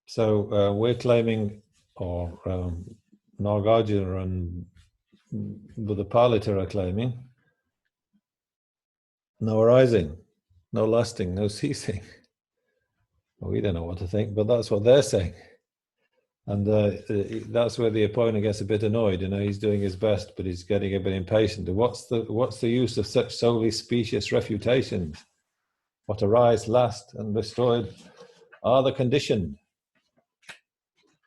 So we're claiming, or Nagarjuna and Buddhapalita are claiming, no arising, no lasting, no ceasing. Well, we don't know what to think, but that's what they're saying. And that's where the opponent gets a bit annoyed. He's doing his best, but he's getting a bit impatient. What's the use of such solely specious refutations? What arise, last, and destroyed are the conditioned.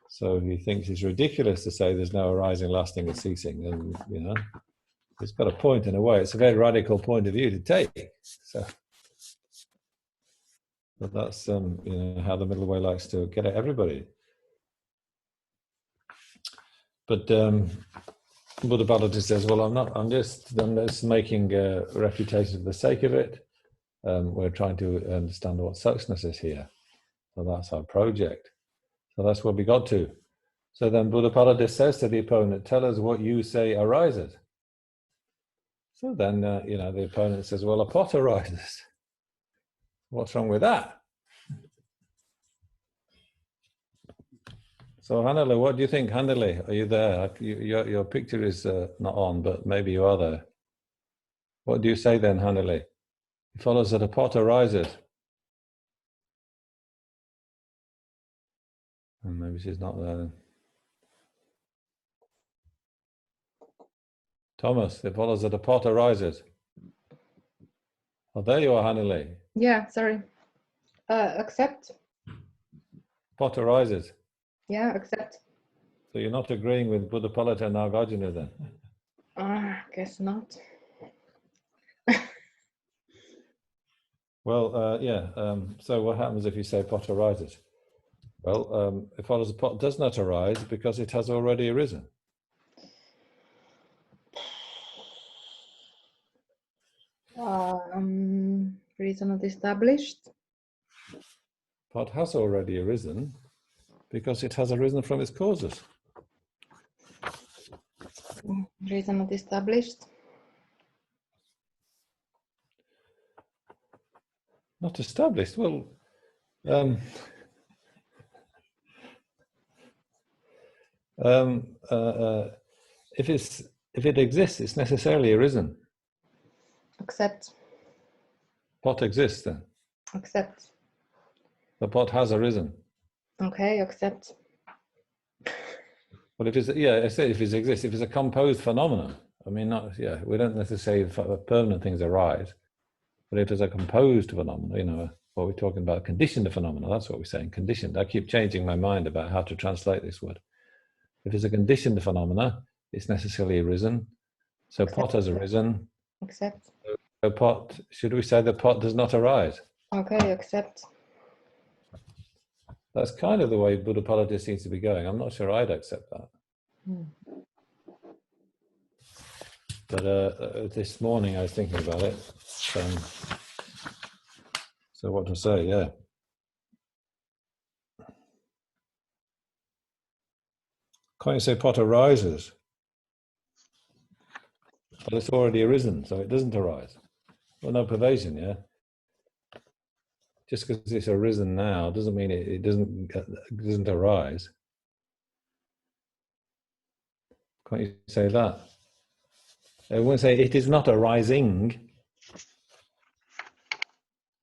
So he thinks it's ridiculous to say there's no arising, lasting, and ceasing. And it's got a point in a way. It's a very radical point of view to take. So, but that's how the middle way likes to get at everybody. But Buddhapalita says, well, I'm just making refutation for the sake of it. We're trying to understand what suchness is here. So that's our project. So that's where we got to. So then Buddhapalita says to the opponent, tell us what you say arises. So then, the opponent says, well, a pot arises. What's wrong with that? So Hanali, what do you think? Hanali, are you there? Your picture is not on, but maybe you are there. What do you say then, Hanali? It follows that a pot arises. And maybe she's not there then. Thomas, it follows that a pot arises. Oh, there you are, Hanali. Yeah, sorry. Accept. Pot arises. Yeah, accept. So you're not agreeing with Buddhapalita and Nagarjuna then? Guess not. Well, so what happens if you say pot arises? Well, it follows the pot does not arise because it has already arisen. Reason not established. Pot has already arisen because it has arisen from its causes. Reason not established. Not established. Well, if it exists, it's necessarily arisen. Accept. Pot exists then. Accept. The pot has arisen. Okay, accept. Well, I said if it exists, if it's a composed phenomenon, we don't necessarily say permanent things arise, but if it's a composed phenomenon, what we're talking about, conditioned phenomena, that's what we're saying, conditioned. I keep changing my mind about how to translate this word. If it's a conditioned phenomena, it's necessarily arisen. So Accept. Pot has arisen. Accept. So pot, should we say the pot does not arise? Okay, accept. That's kind of the way Buddhapalita seems to be going. I'm not sure I'd accept that. But this morning I was thinking about it. So what to say, yeah. Can't you say pot arises? Well, it's already arisen, so it doesn't arise. Well, no pervasion, yeah. Just because it's arisen now doesn't mean it doesn't arise. Can't you say that? I won't say it is not arising.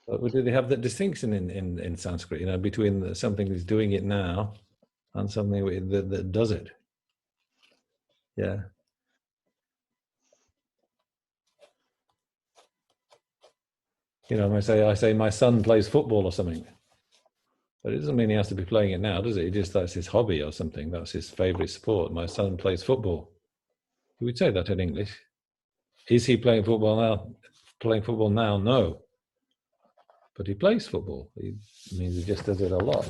But do they have that distinction in Sanskrit, between something that's doing it now and something that does it? Yeah. I say my son plays football or something. But it doesn't mean he has to be playing it now, does it? That's his hobby or something. That's his favorite sport. My son plays football. You would say that in English. Is he playing football now? Playing football now? No. But he plays football. It means he just does it a lot.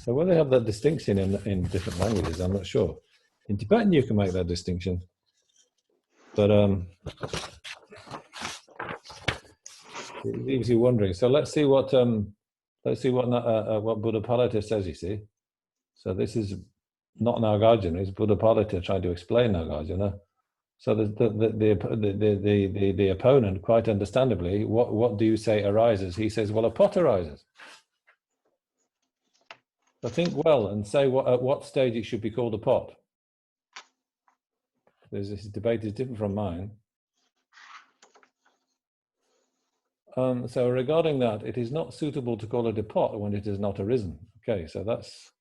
So whether they have that distinction in different languages, I'm not sure. In Tibetan, you can make that distinction. But it leaves you wondering. So let's see what Buddhapalita says. You see, so this is not Nagarjuna; it's Buddhapalita trying to explain Nagarjuna. So the opponent, quite understandably, what do you say arises? He says, well, a pot arises. So think well and say at what stage it should be called a pot. This debate is different from mine. So regarding that, it is not suitable to call it a pot when it has not arisen. Okay, so that's,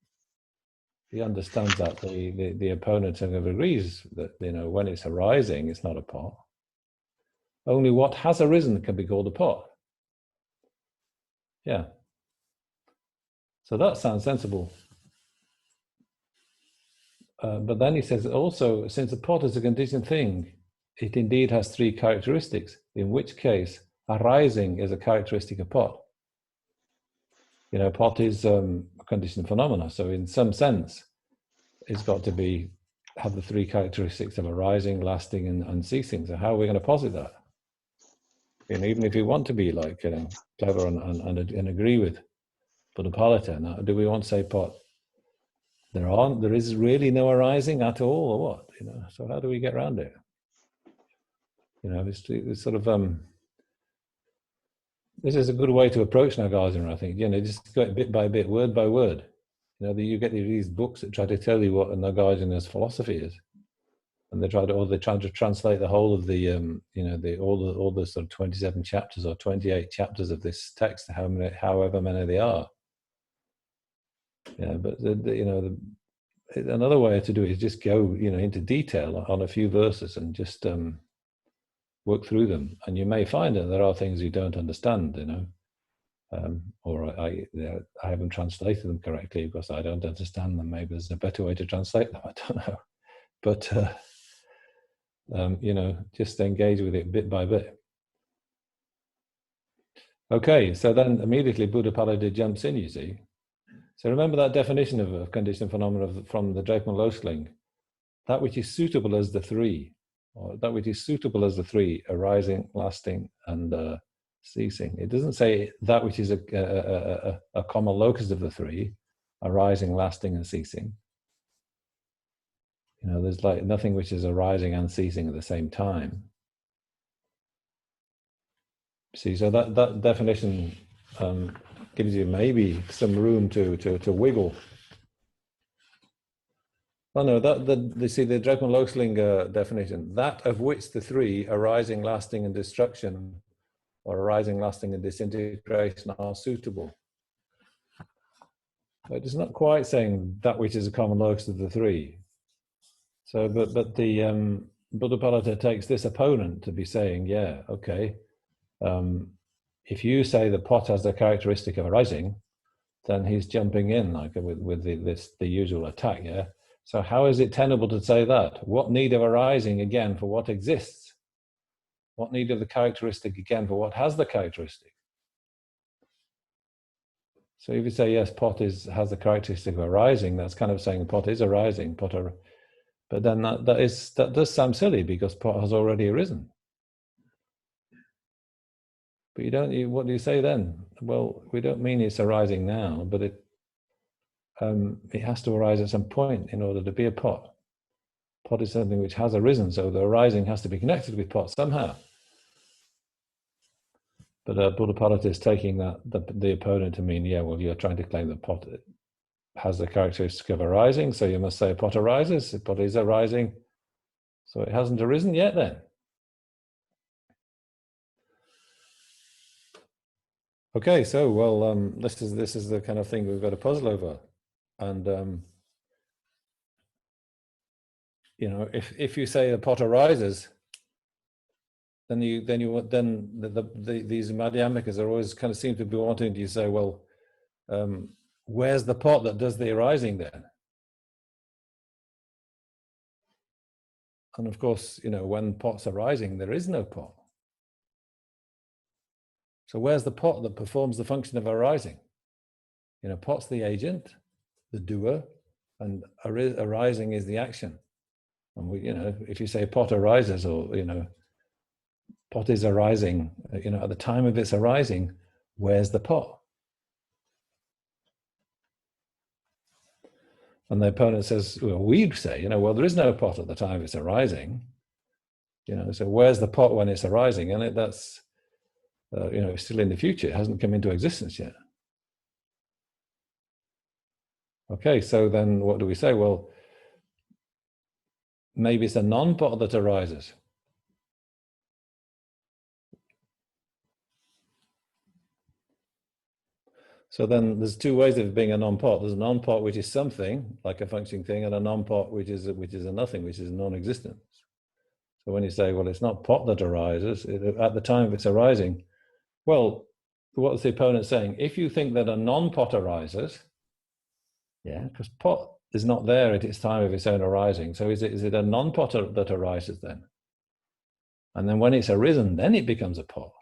he understands that. The opponent agrees that, when it's arising, it's not a pot. Only what has arisen can be called a pot. Yeah. So that sounds sensible. But then he says also, since a pot is a conditioned thing, it indeed has three characteristics, in which case arising is a characteristic of pot. Pot is a conditioned phenomena. So in some sense, it's got to have the three characteristics of arising, lasting, and ceasing. So how are we going to posit that? Even if we want to be clever and agree with Buddhapalita, now do we want to say pot? There is really no arising at all, or what? So how do we get around it? It's sort of this is a good way to approach Nagarjuna, I think. Just go bit by bit, word by word. You get these books that try to tell you what Nagarjuna's philosophy is, and they try to translate the whole of the all the sort of 27 chapters or 28 chapters of this text, however many they are. But another way to do it is just go into detail on a few verses and just work through them, and you may find that there are things you don't understand, or I haven't translated them correctly because I don't understand them. Maybe there's a better way to translate them. I don't know, but just engage with it bit by bit. Okay, so then immediately Buddhapalita jumps in. You see, so remember that definition of a conditioned phenomena from the Drakeman Losling, that which is suitable as the three. Or that which is suitable as the three, arising, lasting, and ceasing. It doesn't say that which is a common locus of the three, arising, lasting, and ceasing. There's nothing which is arising and ceasing at the same time. See, so that definition gives you maybe some room to wiggle. Oh no, the Drakeman Losling definition, that of which the three, arising, lasting, and destruction, or arising, lasting, and disintegration, are suitable. But it's not quite saying that which is a common locus of the three. So, but the Buddhapalita takes this opponent to be saying, yeah, okay, if you say the pot has the characteristic of arising, then he's jumping in with the usual attack, yeah. So how is it tenable to say that? What need of arising again for what exists? What need of the characteristic again for what has the characteristic? So if you say, yes, pot has the characteristic of arising, that's kind of saying pot is arising, but then that does sound silly because pot has already arisen. But what do you say then? Well, we don't mean it's arising now, but it has to arise at some point in order to be a pot. Pot is something which has arisen, so the arising has to be connected with pot somehow. But Buddhapalita is taking the opponent to mean, yeah, well, you're trying to claim that pot has the characteristic of arising, so you must say pot arises. Pot is arising, so it hasn't arisen yet then. Okay, so well, this is the kind of thing we've got to puzzle over, and if you say the pot arises, then these Madhyamikas are always kind of seem to be wanting to say, well, where's the pot that does the arising then? And of course, when pot's arising, there is no pot. So where's the pot that performs the function of arising? Pot's the agent, the doer, and arising is the action. And if you say pot arises, or pot is arising, at the time of its arising, where's the pot? And the opponent says, well, we'd say, well, there is no pot at the time it's arising. So where's the pot when it's arising? And that's, it's still in the future. It hasn't come into existence yet. Okay, so then what do we say? Well, maybe it's a non-pot that arises. So then there's two ways of being a non-pot. There's a non-pot which is something, like a functioning thing, and a non-pot which is a nothing, which is non-existence. So when you say, well, it's not pot that arises, at the time of its arising, well, what's the opponent saying? If you think that a non-pot arises, yeah, because pot is not there at its time of its own arising. So is it a non-pot that arises then? And then when it's arisen, then it becomes a pot.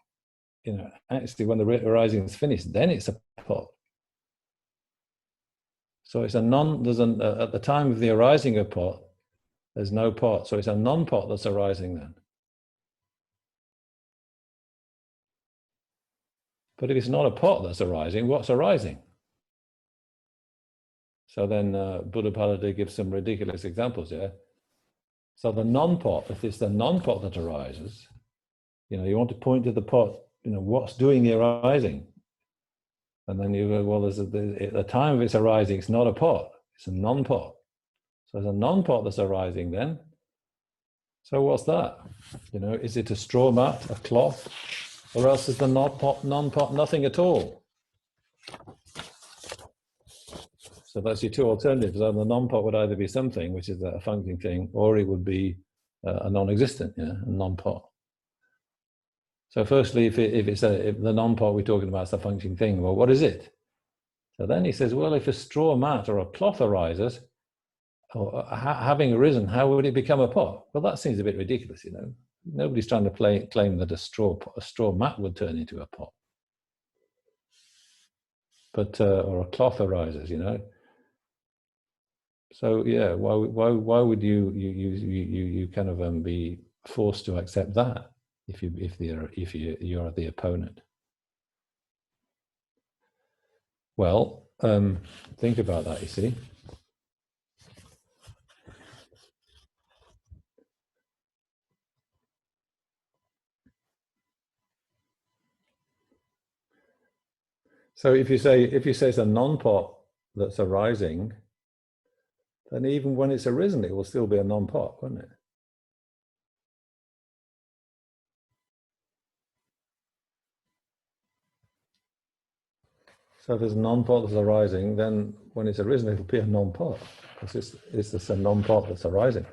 You know, actually, when the arising is finished, then it's a pot. So it's a non. At the time of the arising of pot, there's no pot. So it's a non-pot that's arising then. But if it's not a pot that's arising, what's arising? So then Buddhapalita gives some ridiculous examples, yeah? So the non-pot, if it's the non-pot that arises, you know, you want to point to the pot, you know, what's doing the arising? And then you go, well, at the time of its arising, it's not a pot, it's a non-pot. So there's a non-pot that's arising then. So what's that? You know, is it a straw mat, a cloth, or else is the non-pot nothing at all? So that's your two alternatives. So the non-pot would either be something, which is a functioning thing, or it would be a non-existent, yeah, a non-pot. So firstly, if the non-pot we're talking about is a functioning thing, well, what is it? So then he says, well, if a straw mat or a cloth arises, or having arisen, how would it become a pot? Well, that seems a bit ridiculous, you know. Nobody's trying to claim that a straw mat would turn into a pot. But or a cloth arises, you know. So yeah, why would you kind of be forced to accept that if you're the opponent? Well, think about that. You see. So if you say it's a non-pot that's arising, then even when it's arisen, it will still be a non-pot, won't it? So if there's a non-pot that's arising, then when it's arisen, it'll be a non-pot, because it's just a non-pot that's arising.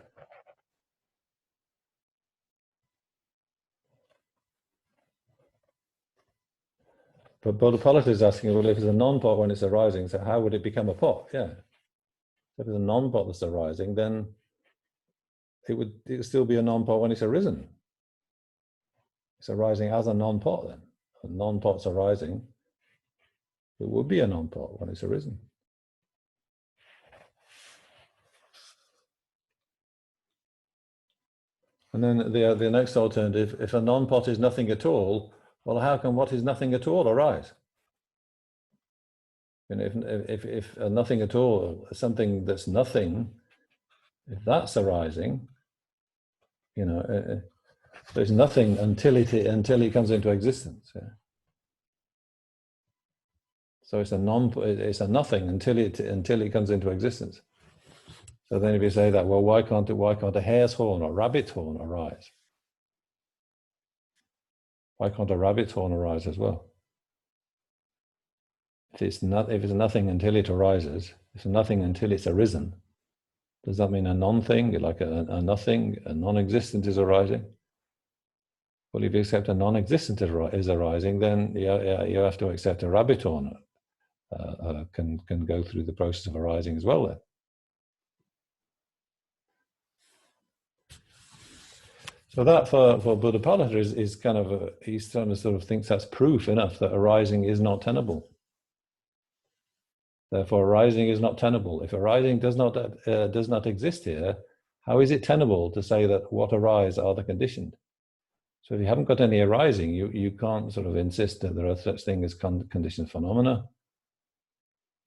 But Buddhapalita is asking, well, if it's a non-pot when it's arising, so how would it become a pot? Yeah. So if it's a non-pot that's arising, then it would still be a non-pot when it's arisen. It's arising as a non-pot then. A non-pot's arising, it would be a non-pot when it's arisen. And then the next alternative, if a non-pot is nothing at all, well, how can what is nothing at all arise? And if nothing at all, something that's nothing, if that's arising, you know, there's nothing until it comes into existence. Yeah. So it's a nothing until it comes into existence. So then if you say that, well, why can't a hare's horn or rabbit's horn arise? Why can't a rabbit's horn arise as well? If it's nothing until it arises, if it's nothing until it's arisen, does that mean a non-thing, like a nothing, a non-existent is arising? Well, if you accept a non-existent is arising, then you have to accept a rabbit horn can go through the process of arising as well then. So that for Buddhapalita is kind of he's trying to sort of thinks that's proof enough that arising is not tenable. Therefore, arising is not tenable. If arising does not exist here, how is it tenable to say that what arise are the conditioned? So if you haven't got any arising, you can't sort of insist that there are such things as conditioned phenomena.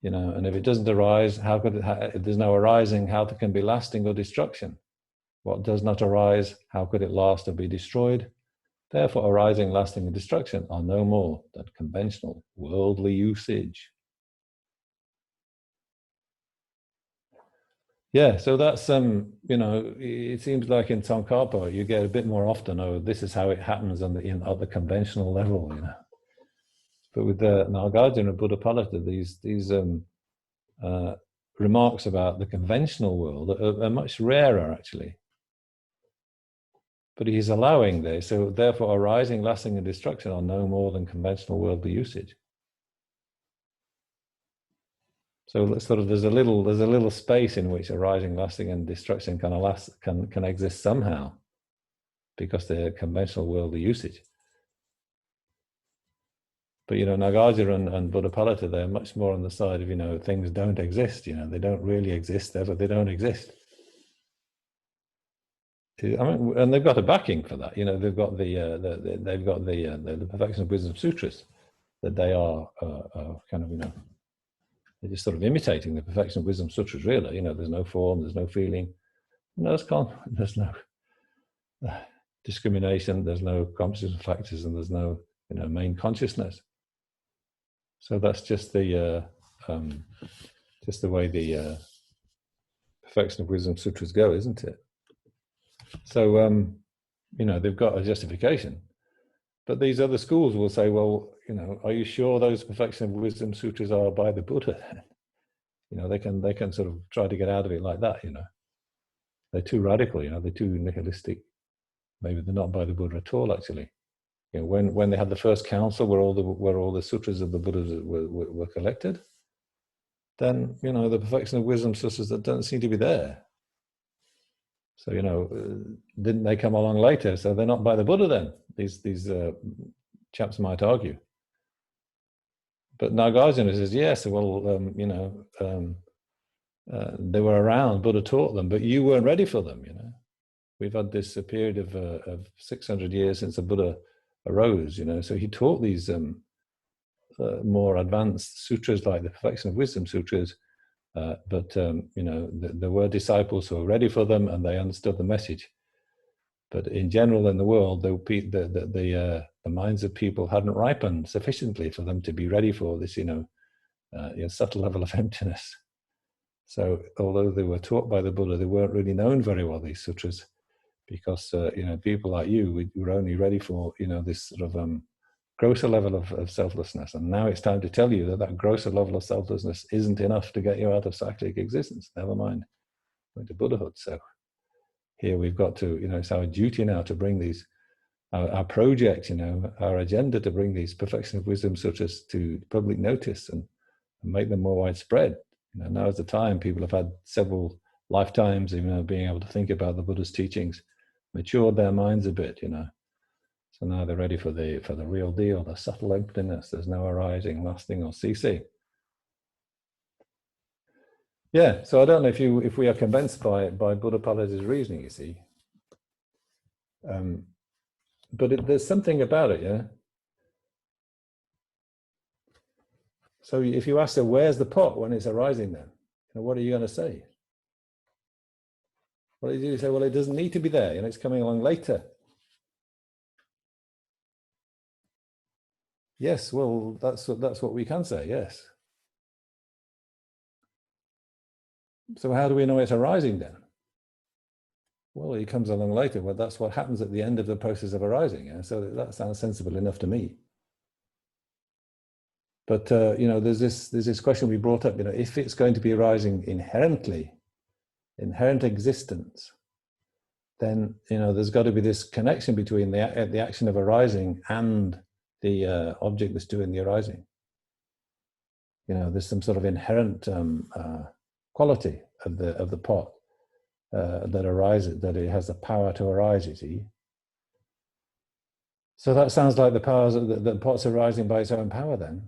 You know, and if it doesn't arise, if there's no arising, how can be lasting or destruction? What does not arise, how could it last or be destroyed? Therefore, arising, lasting, and destruction are no more than conventional worldly usage. Yeah, so that's it seems like in Tsongkhapa you get a bit more often. Oh, this is how it happens on at the conventional level, But with the Nagarjuna and Buddhapalita, these uh, remarks about the conventional world are much rarer, actually. But he's allowing this, so therefore, arising, lasting, and destruction are no more than conventional worldly usage. So sort of there's a little space in which arising, lasting, and destruction can exist somehow, because they're conventional worldly usage. But Nagarjuna and Buddhapalita, they're much more on the side of things don't exist. They don't really exist, therefore they don't exist. I mean, and they've got a backing for that. They've got the Perfection of Wisdom Sutras, that they are kind of they're just sort of imitating the Perfection of Wisdom Sutras. Really, there's no form, there's no feeling, there's no discrimination, there's no composition factors, and there's no main consciousness. So that's just the way the Perfection of Wisdom Sutras go, isn't it? So they've got a justification, but these other schools will say, well, are you sure those Perfection of Wisdom Sutras are by the Buddha? They can sort of try to get out of it like that. They're too radical. They're too nihilistic. Maybe they're not by the Buddha at all, actually. When they had the first council where all the sutras of the Buddhas were collected, then the Perfection of Wisdom sutras that don't seem to be there. So didn't they come along later? So they're not by the Buddha then. These chaps might argue. But Nagarjuna says yes. Well, they were around. Buddha taught them, but you weren't ready for them. We've had this period of 600 years since the Buddha arose. So he taught these more advanced sutras like the Perfection of Wisdom sutras. But there were disciples who were ready for them, and they understood the message. But in general, in the world, the minds of people hadn't ripened sufficiently for them to be ready for this, subtle level of emptiness. So, although they were taught by the Buddha, they weren't really known very well, these sutras, because people like you, we were only ready for this sort of grosser level of selflessness. And now it's time to tell you that grosser level of selflessness isn't enough to get you out of cyclic existence, never mind going to Buddhahood. So here we've got to, it's our duty now to bring these, our project, our agenda to bring these Perfection of Wisdom sutras to public notice and make them more widespread. Now is the time. People have had several lifetimes, being able to think about the Buddha's teachings, matured their minds a bit, So now they're ready for the real deal, the subtle emptiness. There's no arising, lasting, or ceasing. Yeah, so I don't know if we are convinced by Buddhapalita's reasoning, you see. But there's something about it, yeah. So if you ask her, where's the pot when it's arising then? What are you going to say? What do you say? Well, it doesn't need to be there, it's coming along later. Yes, well, that's what we can say, yes. So how do we know it's arising then? Well, it comes along later. Well, that's what happens at the end of the process of arising. Yeah? So that sounds sensible enough to me. But there's this question we brought up. If it's going to be arising inherent existence, then there's got to be this connection between the action of arising and the object that's doing the arising. There's some sort of inherent quality of the pot that arises, that it has the power to arise, you see. So that sounds like the powers the pot's arising by its own power then.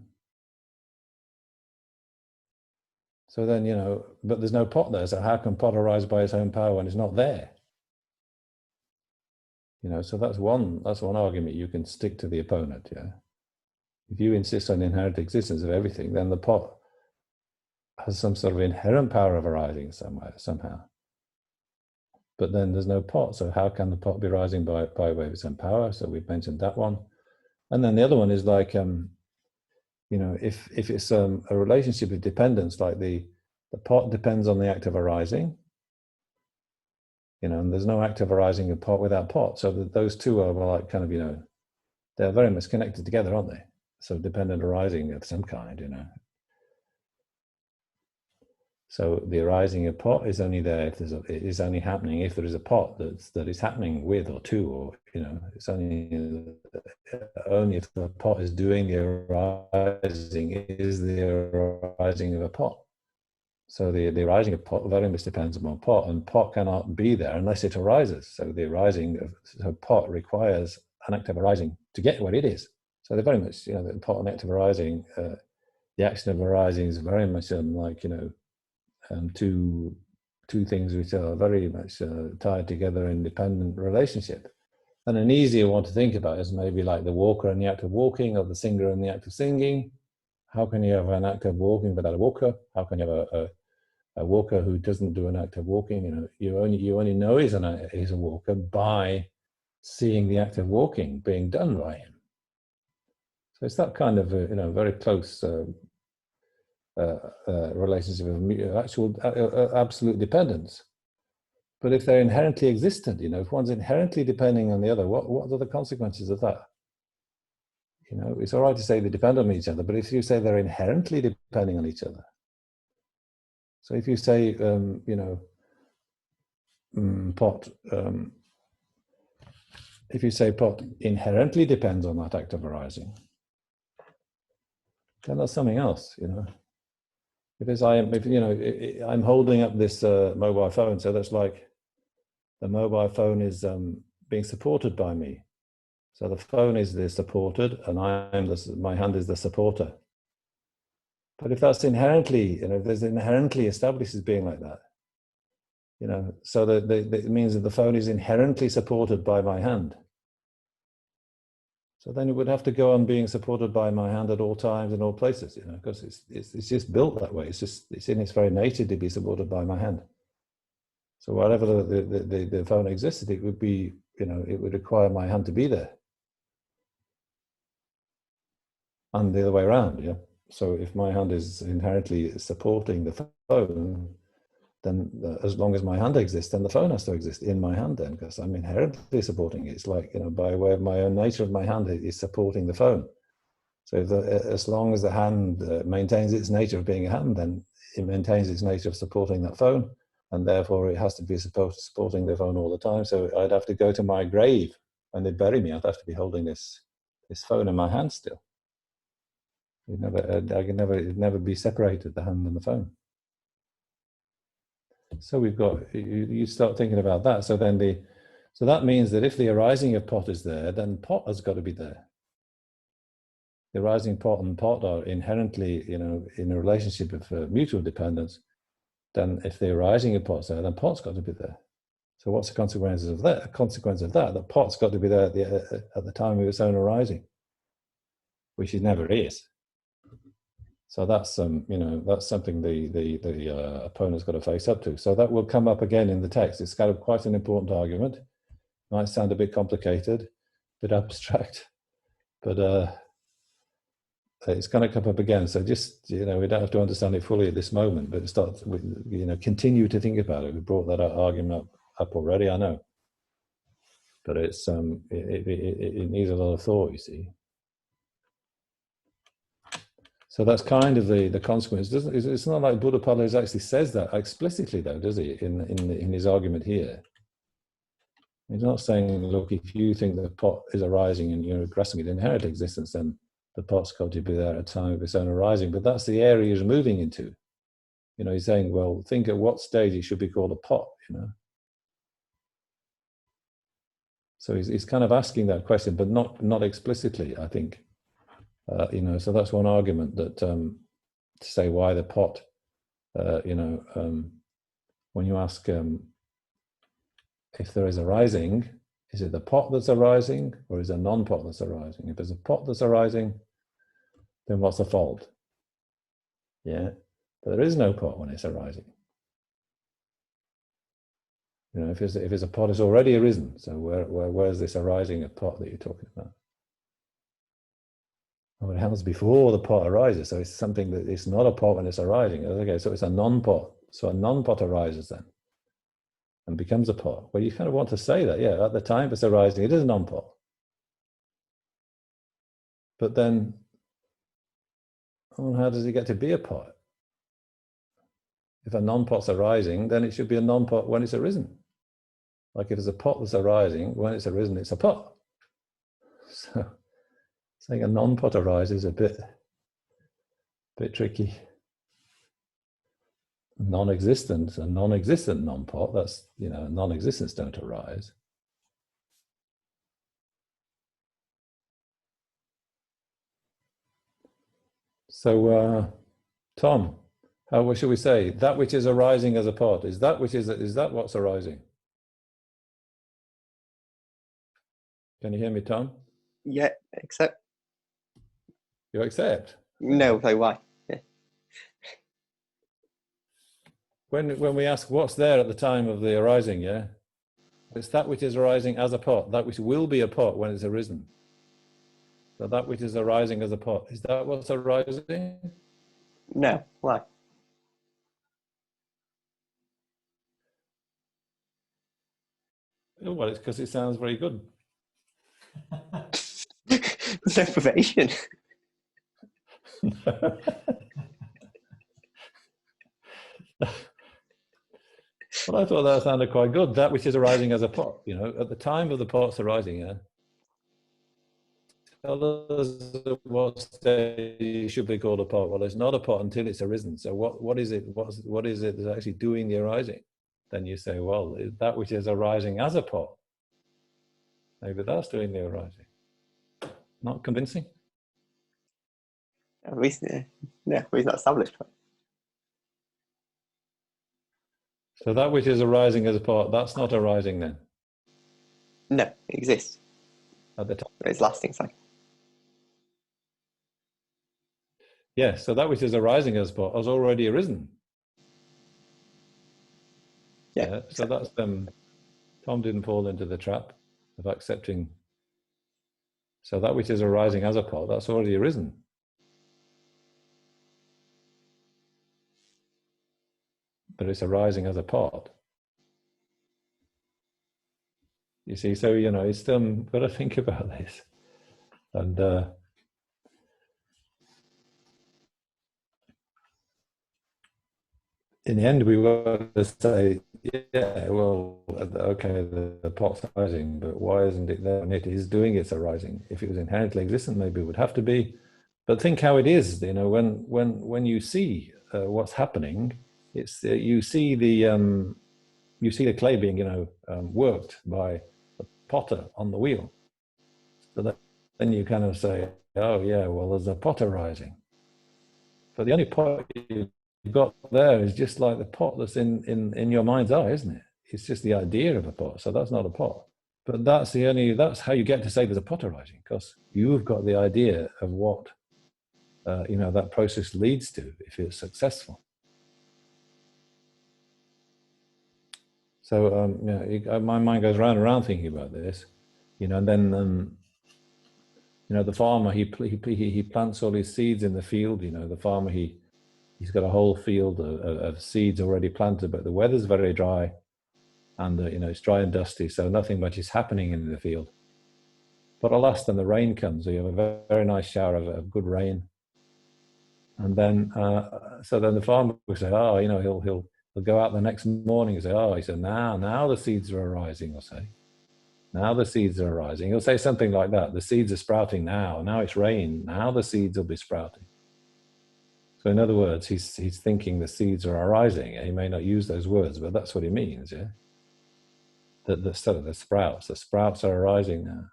So then, but there's no pot there, so how can pot arise by its own power when it's not there? So that's one argument you can stick to the opponent, yeah. If you insist on the inherent existence of everything, then the pot has some sort of inherent power of arising somehow. But then there's no pot, so how can the pot be rising by way of its own power? So we've mentioned that one. And then the other one is like, if it's a relationship of dependence, like the pot depends on the act of arising, and there's no active arising of pot without pot. So those two are like kind of, they're very much connected together, aren't they? So dependent arising of some kind. So the arising of pot is only there if it is only happening if there is a pot that is happening with or to, or it's only if the pot is doing the arising is the arising of a pot. So the arising of pot very much depends upon pot, and pot cannot be there unless it arises. So the arising of pot requires an active arising to get where it is. So they're very much, the pot and active arising, the action of arising is very much like, two things which are very much tied together in dependent relationship. And an easier one to think about is maybe like the walker and the act of walking, or the singer and the act of singing. How can you have an act of walking without a walker? How can you have a walker who doesn't do an act of walking? You only know he's a walker by seeing the act of walking being done by him. So it's that kind of very close relationship of actual absolute dependence. But if they're inherently existent, if one's inherently depending on the other, what are the consequences of that? It's all right to say they depend on each other, but if you say they're inherently depending on each other, so if you say, pot, if you say pot inherently depends on that act of arising, then that's something else, Because I'm holding up this mobile phone, so that's like the mobile phone is being supported by me. So the phone is the supported, and my hand is the supporter. But if that's inherently, if there's inherently established as being like that, so that it means that the phone is inherently supported by my hand. So then it would have to go on being supported by my hand at all times and all places, because it's just built that way. It's in its very nature to be supported by my hand. So wherever the phone existed, it would be, it would require my hand to be there. And the other way around, yeah. So if my hand is inherently supporting the phone, then as long as my hand exists, then the phone has to exist in my hand then, because I'm inherently supporting it. It's like, by way of my own nature of my hand, it is supporting the phone. So as long as the hand maintains its nature of being a hand, then it maintains its nature of supporting that phone, and therefore it has to be supporting the phone all the time. So I'd have to go to my grave when they bury me. I'd have to be holding this phone in my hand still. It'd never be separated, the hand and the phone. So we've got, you start thinking about that. So then so that means that if the arising of pot is there, then pot has got to be there. The arising pot and pot are inherently, in a relationship of mutual dependence. Then if the arising of pot's there, then pot's got to be there. So what's the consequences of that? The consequence of that pot's got to be there at the time of its own arising, which it never is. So that's that's something the opponent's got to face up to. So that will come up again in the text. It's kind of quite an important argument. Might sound a bit complicated, a bit abstract, but it's going to come up again. So just we don't have to understand it fully at this moment, but continue to think about it. We brought that argument up already, I know, but it's it needs a lot of thought, you see. So that's kind of the consequence. It's not like Buddhapalita actually says that explicitly, though, does he? In his argument here, he's not saying, look, if you think the pot is arising and you're grasping its inherent existence, then the pot's got to be there at a time of its own arising. But that's the area he's moving into. He's saying, well, think at what stage it should be called a pot. So he's kind of asking that question, but not explicitly, I think. So that's one argument that to say why the pot, when you ask if there is arising, is it the pot that's arising or is it a non-pot that's arising? If there's a pot that's arising, then what's the fault? Yeah, but there is no pot when it's arising. If it's a pot, it's already arisen. So where's this arising of pot that you're talking about? Oh, it happens before the pot arises. So it's something that it's not a pot when it's arising. Okay, so it's a non-pot. So a non-pot arises then. and becomes a pot. Well, you kind of want to say that, yeah, at the time it's arising, it is a non-pot. But then, well, how does it get to be a pot? If a non-pot's arising, then it should be a non-pot when it's arisen. Like if it's a pot that's arising, when it's arisen, it's a pot. So saying a non-pot arises is a bit tricky. Non-existent, a non-existent non-pot, that's, non-existence don't arise. So, Tom, what should we say? That which is arising as a pot, is that what's arising? Can you hear me, Tom? Yeah, except. You accept? No, so why? Yeah. When we ask what's there at the time of the arising, yeah? It's that which is arising as a pot, that which will be a pot when it's arisen. So that which is arising as a pot, is that what's arising? No, why? Oh, well, it's because it sounds very good. There's no probation. Well, I thought that sounded quite good. That which is arising as a pot, at the time of the pot's arising, yeah. Tell us what stage should be called a pot. Well, it's not a pot until it's arisen. So what is it? What is it that's actually doing the arising? Then you say, well, that which is arising as a pot. Maybe that's doing the arising. Not convincing? At least, no, he's not established. So that which is arising as a pot, that's not arising then? No, it exists. At the time. It's lasting cycle. Yes, so that which is arising as a pot has already arisen. Yeah. So that's Tom didn't fall into the trap of accepting. So that which is arising as a pot, that's already arisen. But it's arising as a pot. You see, so it's got to think about this. And in the end, we were to say, yeah, well, okay, the pot's arising, but why isn't it there? And it is doing its arising. If it was inherently existent, maybe it would have to be. But think how it is. When you see what's happening, it's you see the clay being worked by the potter on the wheel. So then you kind of say, oh yeah, well, there's a pot arising. But the only pot you've got there is just like the pot that's in your mind's eye, isn't it? It's just the idea of a pot. So that's not a pot. But that's how you get to say there's a pot arising, because you've got the idea of what that process leads to if it's successful. So my mind goes round and round thinking about this, and then the farmer he plants all his seeds in the field. The farmer he's got a whole field of seeds already planted, but the weather's very dry, and it's dry and dusty, so nothing much is happening in the field. But alas, then the rain comes. So you have a very nice shower of good rain, and then so then the farmer will say, oh, he'll go out the next morning and say, oh, he said, now the seeds are arising. I'll say, now the seeds are arising. He'll say something like that. The seeds are sprouting now. Now it's rain. Now the seeds will be sprouting. So in other words, he's thinking the seeds are arising. He may not use those words, but that's what he means, yeah? The sprouts are arising now.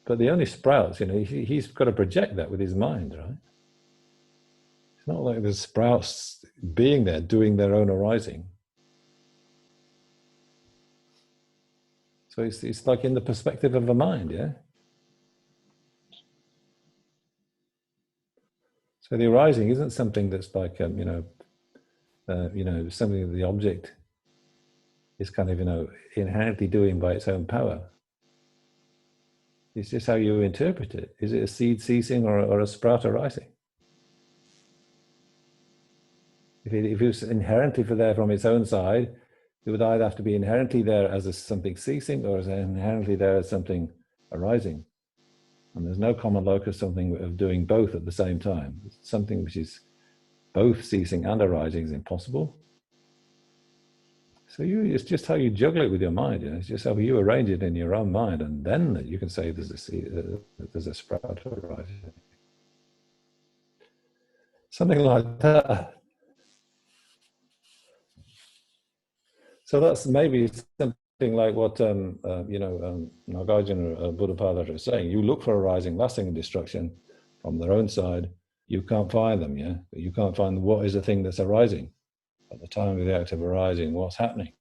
But the only sprouts, he's got to project that with his mind, right? It's not like the sprouts being there, doing their own arising. So it's like in the perspective of the mind, yeah? So the arising isn't something that's like, something that the object is kind of, inherently doing by its own power. It's just how you interpret it. Is it a seed ceasing or a sprout arising? If it was inherently there from its own side, it would either have to be inherently there as something ceasing or as inherently there as something arising. And there's no common locus something of doing both at the same time. Something which is both ceasing and arising is impossible. So it's just how you juggle it with your mind. It's just how you arrange it in your own mind, and then you can say there's a sprout arising. Something like that. So that's maybe something like what Nagarjuna or Buddhapalita is saying. You look for arising, lasting, and destruction from their own side. You can't find them, yeah. But you can't find what is the thing that's arising at the time of the act of arising. What's happening?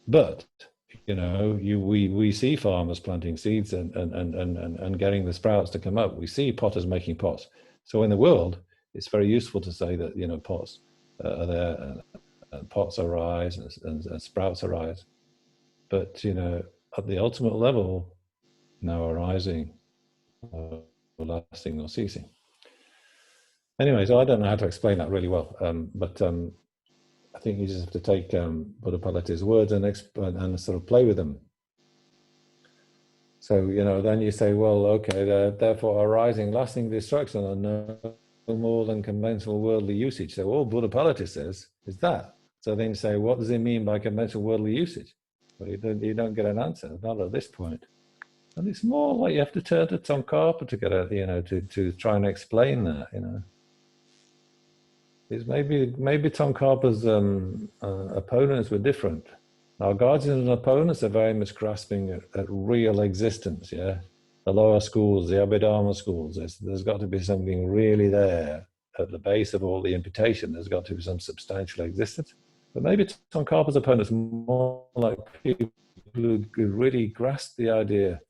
But we see farmers planting seeds and getting the sprouts to come up. We see potters making pots. So in the world, it's very useful to say that pots are there. And pots arise and sprouts arise, but at the ultimate level, no arising, or lasting, or ceasing. Anyway, so I don't know how to explain that really well, but I think you just have to take Buddhapalita's words and sort of play with them. So then you say, well, okay, therefore arising, lasting, destruction are no more than conventional worldly usage. So all Buddhapalita says is that. So then you say, what does it mean by conventional worldly usage? Well, you don't get an answer, not at this point. And it's more like you have to turn to Tom Carper to get to try and explain that. It's maybe Tom Carper's opponents were different. Our guardians and opponents are very much grasping at real existence. Yeah, the lower schools, the Abhidharma schools. There's got to be something really there at the base of all the imputation. There's got to be some substantial existence. But maybe Tom Carper's opponents are more like people who really grasp the idea,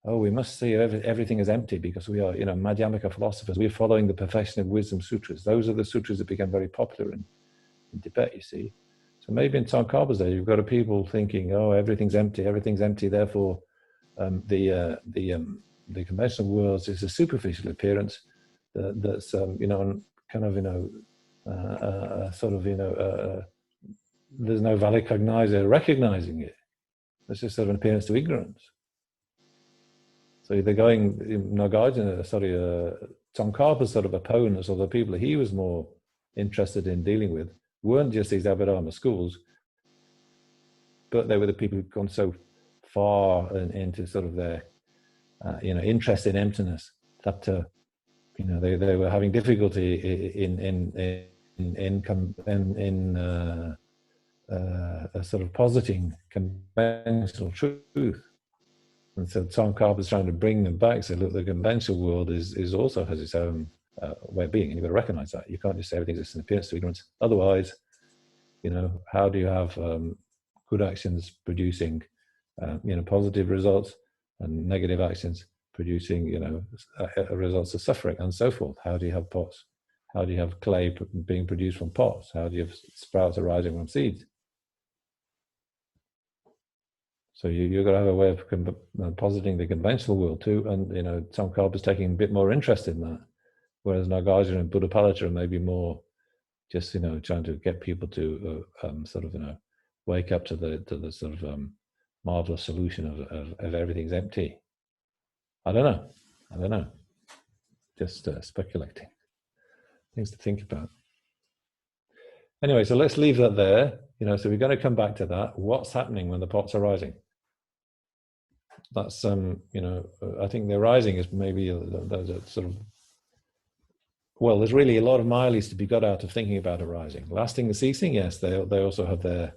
oh, we must see everything is empty because we are, Madhyamika philosophers. We're following the perfection of wisdom sutras. Those are the sutras that became very popular in Tibet, you see. So maybe in Tom Carper's day, you've got people thinking, oh, everything's empty, therefore the conventional world is a superficial appearance that's, there's no valid cognizer recognizing it. It's just sort of an appearance to ignorance. So they're going, Nagarjuna, Tom Carper's sort of opponents, or the people that he was more interested in dealing with, weren't just these Abhidharma schools, but they were the people who'd gone so far into sort of their, interest in emptiness that, they were having difficulty in sort of positing conventional truth. And so Tom Carper's trying to bring them back. So look, the conventional world is also has its own way of being, and you've got to recognize that. You can't just say everything's just an appearance to ignorance. Otherwise, how do you have good actions producing, positive results, and negative actions producing, results of suffering, and so forth? How do you have pots? How do you have clay being produced from pots? How do you have sprouts arising from seeds? So you've got to have a way of positing the conventional world too, and Tom Carper's taking a bit more interest in that, whereas Nagarjuna and Buddhapalita are maybe more just trying to get people to wake up to the sort of marvelous solution of everything's empty. I don't know. Just speculating. Things to think about. Anyway, so let's leave that there. So we're going to come back to that. What's happening when the pots are rising? That's I think the arising is maybe sort of, well, there's really a lot of mileage to be got out of thinking about arising. Lasting and ceasing, yes, they also have their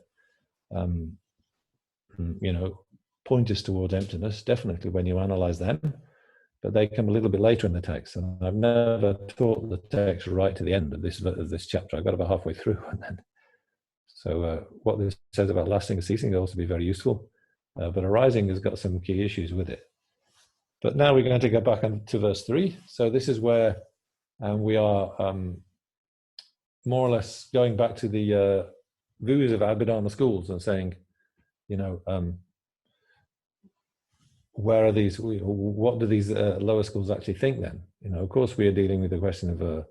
pointers towards emptiness, definitely when you analyze them, but they come a little bit later in the text, and I've never taught the text right to the end of this chapter. I got about halfway through, and then so what this says about lasting and ceasing will also be very useful. But arising has got some key issues with it. But now we're going to go back to verse 3. So this is where we are more or less going back to the views of Abhidharma schools and saying, where are these? What do these lower schools actually think then? Of course, we are dealing with the question of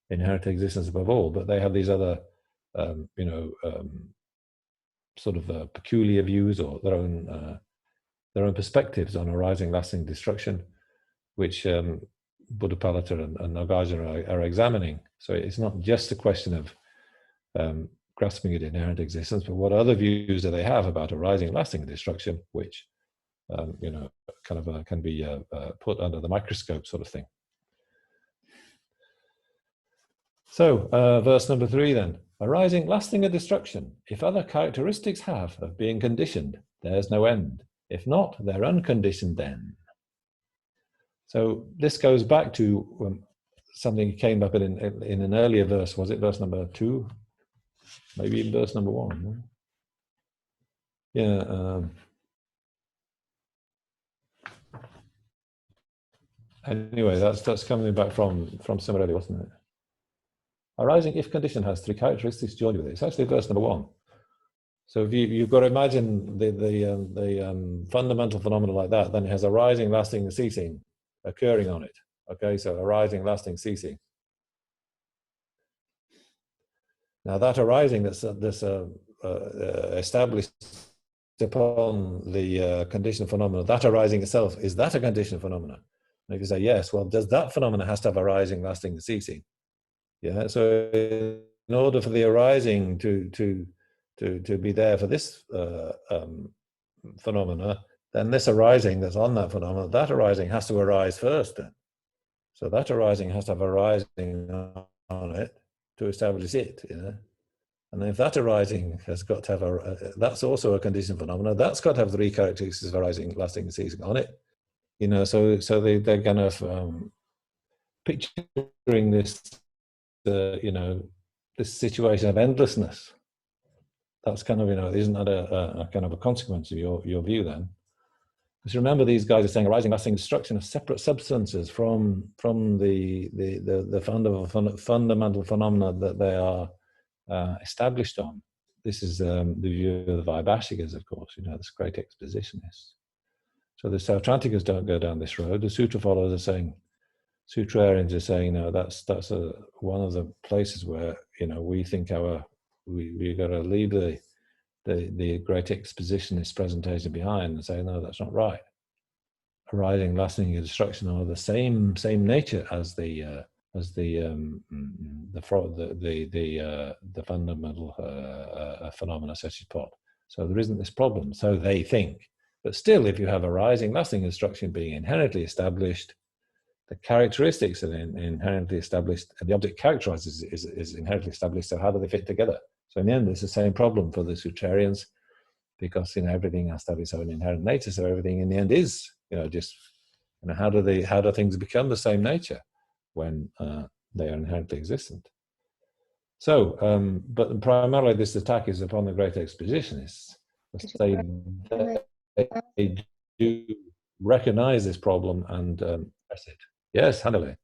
inherent existence above all, but they have these other, sort of peculiar views or their own perspectives on arising, lasting destruction, which Buddhapalita and Nagarjuna are examining. So it's not just a question of grasping at inherent existence, but what other views do they have about arising, lasting destruction, which can be put under the microscope, sort of thing. So, verse number 3 then. Arising, lasting, and destruction. If other characteristics have of being conditioned, there's no end. If not, they're unconditioned then. So this goes back to something that came up in an earlier verse. Was it verse number 2? Maybe even verse number 1. Yeah. Anyway, that's coming back from somewhere earlier, wasn't it? Arising, if condition has 3 characteristics joined with it. It's actually verse number 1. So if you've got to imagine the fundamental phenomena like that, then it has arising, lasting, and ceasing occurring on it. Okay, so arising, lasting, ceasing. Now that arising that's established upon the condition phenomena, that arising itself, is that a condition phenomena? And if you say yes, well, does that phenomena has to have arising, lasting, and ceasing? Yeah. So in order for the arising to be there for this phenomena, then this arising that's on that phenomena, that arising has to arise first. Then, so that arising has to have arising on it to establish it. And if that arising has got to have that's also a conditioned phenomena. That's got to have 3 characteristics of arising, lasting, and ceasing on it. So they're kind of picturing this, this situation of endlessness. That's kind of, isn't that a kind of a consequence of your view then? Because remember, these guys are saying arising, lasting, destruction of separate substances from the fundamental phenomena that they are established on. This is the view of the Vaibhashikas, of course, this great expositionists. So the Sautrantikas don't go down this road. The Sutra followers are saying, Sutrarians are saying, no, that's one of the places where we think we got to leave the great expositionist presentation behind and say, no, that's not right. Arising, lasting, and destruction are the same nature as the fundamental phenomena such as pot. So there isn't this problem. So they think, but still, if you have arising, lasting, and destruction being inherently established, the characteristics are inherently established, and the object characterized is inherently established. So how do they fit together? So in the end, it's the same problem for the Sutrarians, because everything has to have its own inherent nature. So everything in the end is how do things become the same nature when they are inherently existent? So, but primarily this attack is upon the great expositionists. They do recognize this problem and address it. Yes, Hannele.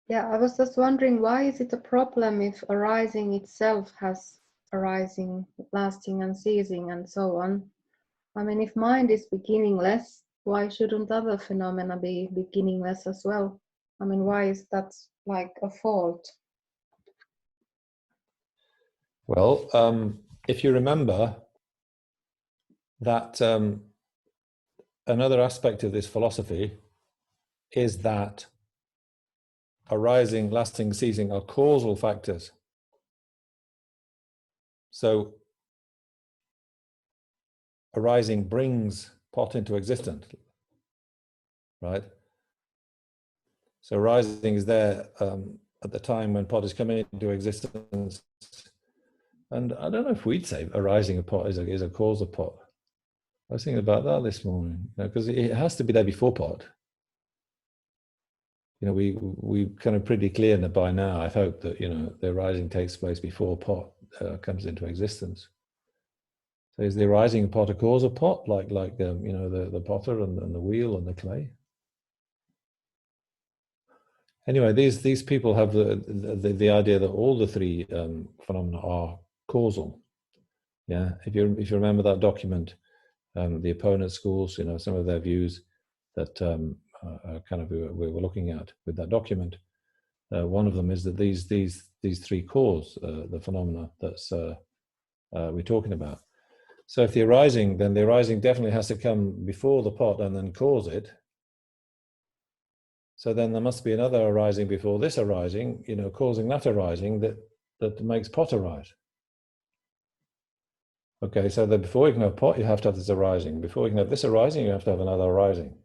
Yeah, I was just wondering, why is it a problem if arising itself has arising, lasting, and ceasing, and so on? I mean, if mind is beginningless, why shouldn't other phenomena be beginningless as well? I mean, why is that like a fault? Well, if you remember that another aspect of this philosophy is that arising, lasting, ceasing are causal factors. So arising brings pot into existence, right? So arising is there at the time when pot is coming into existence. And I don't know if we'd say arising of pot is a cause of pot. I was thinking about that this morning, because it has to be there before pot. We kind of pretty clear that by now, I hope that, the arising takes place before pot comes into existence. So is the arising pot a cause of pot, like the potter and the wheel and the clay? Anyway, these people have the idea that all the 3 phenomena are causal. Yeah, if you remember that document, the opponent schools, some of their views that kind of we were looking at with that document. One of them is that these three cause the phenomena that's we're talking about. So if the arising, then the arising definitely has to come before the pot and then cause it. So then there must be another arising before this arising, causing that arising that makes pot arise. Okay, so that before you can have pot, you have to have this arising. Before you can have this arising, you have to have another arising.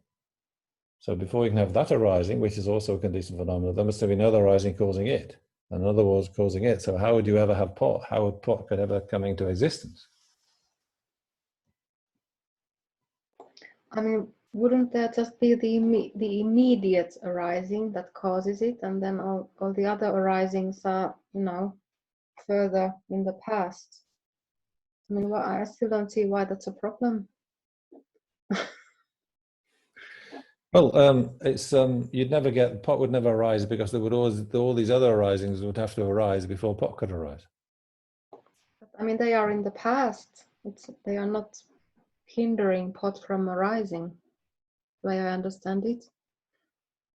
So before you can have that arising, which is also a conditioned phenomenon, there must have been another arising causing it, another was causing it. So how would you ever have pot? How would pot could ever come into existence? I mean, wouldn't there just be the immediate arising that causes it, and then all the other arisings are, further in the past? I mean, I still don't see why that's a problem. Well, it's you'd never get pot would never arise because there would always all these other arisings would have to arise before pot could arise. But, I mean, they are in the past. They are not hindering pot from arising, the way I understand it.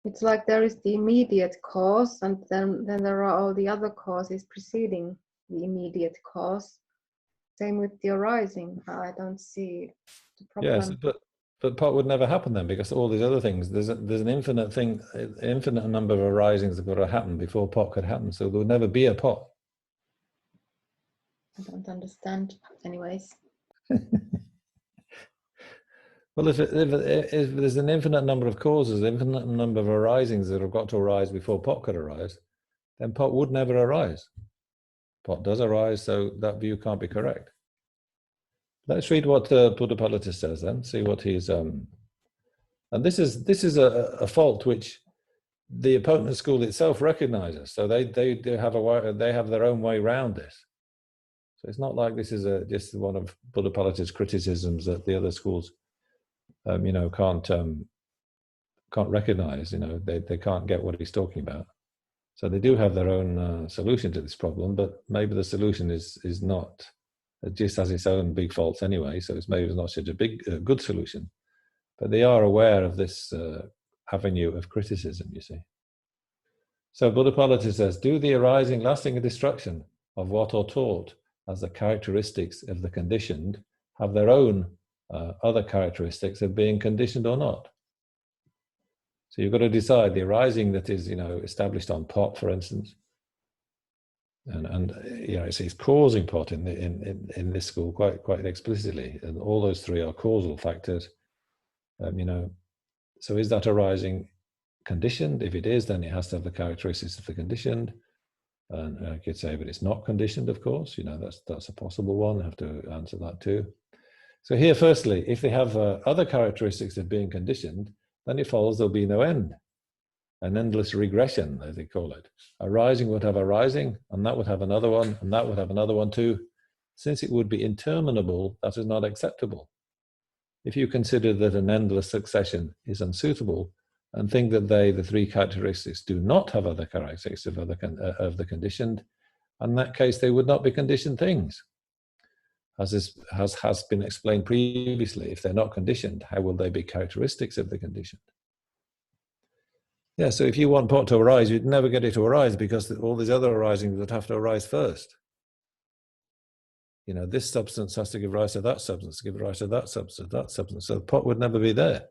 It's like there is the immediate cause, and then there are all the other causes preceding the immediate cause. Same with the arising. I don't see the problem. Yes, but pot would never happen then because all these other things. There's an infinite number of arisings that got to happen before pot could happen. So there would never be a pot. I don't understand, anyways. Well, if there's an infinite number of causes, infinite number of arisings that have got to arise before pot could arise, then pot would never arise. Pot does arise, so that view can't be correct. Let's read what Buddhapalita says then. See what he's and this is a fault which the opponent school itself recognizes. So they have their own way around this. So it's not like this is just one of Buddhapalita's criticisms that the other schools can't recognize. They can't get what he's talking about. So they do have their own solution to this problem, but maybe the solution is not. It just has its own big faults anyway, so maybe it's not such a good solution. But they are aware of this avenue of criticism, you see. So Buddhapalita says, do the arising, lasting, and destruction of what are taught as the characteristics of the conditioned have their own other characteristics of being conditioned or not? So you've got to decide the arising that is, established on pot, for instance, and it's causing pot in this school quite explicitly, and all those three are causal factors. So is that arising conditioned? If it is, then it has to have the characteristics of the conditioned. And I could say, but it's not conditioned, of course. That's a possible one. I have to answer that too. So here, firstly, if they have other characteristics of being conditioned, then it follows there'll be no end. An endless regression, as they call it. Arising would have arising, and that would have another one, and that would have another one too. Since it would be interminable, that is not acceptable. If you consider that an endless succession is unsuitable, and think that the three characteristics, do not have other characteristics of the conditioned, in that case they would not be conditioned things. As has been explained previously, if they're not conditioned, how will they be characteristics of the conditioned? Yeah, so if you want pot to arise, you'd never get it to arise because all these other arisings would have to arise first. This substance has to give rise to that substance, give rise to that substance. So the pot would never be there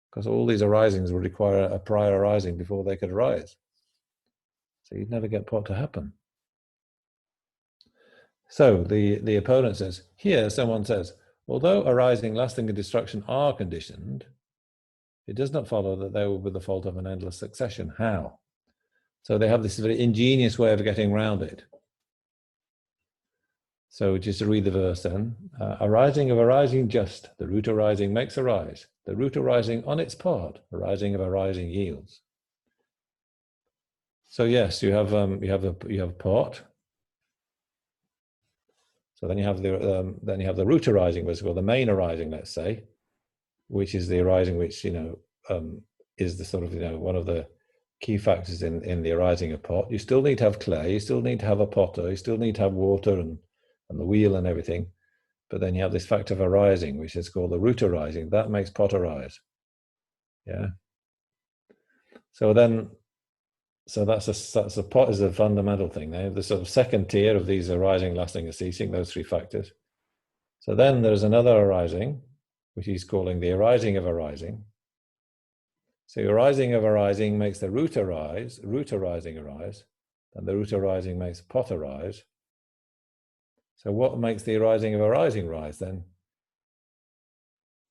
because all these arisings would require a prior arising before they could arise. So you'd never get pot to happen. So the opponent says, here someone says, although arising, lasting, and destruction are conditioned, it does not follow that they will be the fault of an endless succession. How? So they have this very ingenious way of getting around it. So just to read the verse then, arising of arising just, the root arising makes arise. The root arising on its part, arising of arising yields. So yes, you have pot. So then you have the root arising, which is called the main arising, let's say, which is the arising which is the sort of one of the key factors in the arising of pot. You still need to have clay, you still need to have a potter, you still need to have water and the wheel and everything, but then you have this factor of arising, which is called the root arising. That makes pot arise. Yeah. So then So that's a pot is a fundamental thing. They have the sort of second tier of these arising, lasting, and ceasing, those three factors. So then there's another arising, which he's calling the arising of arising. So the arising of arising makes the root arise, root arising arise, and the root arising makes pot arise. So what makes the arising of arising rise then?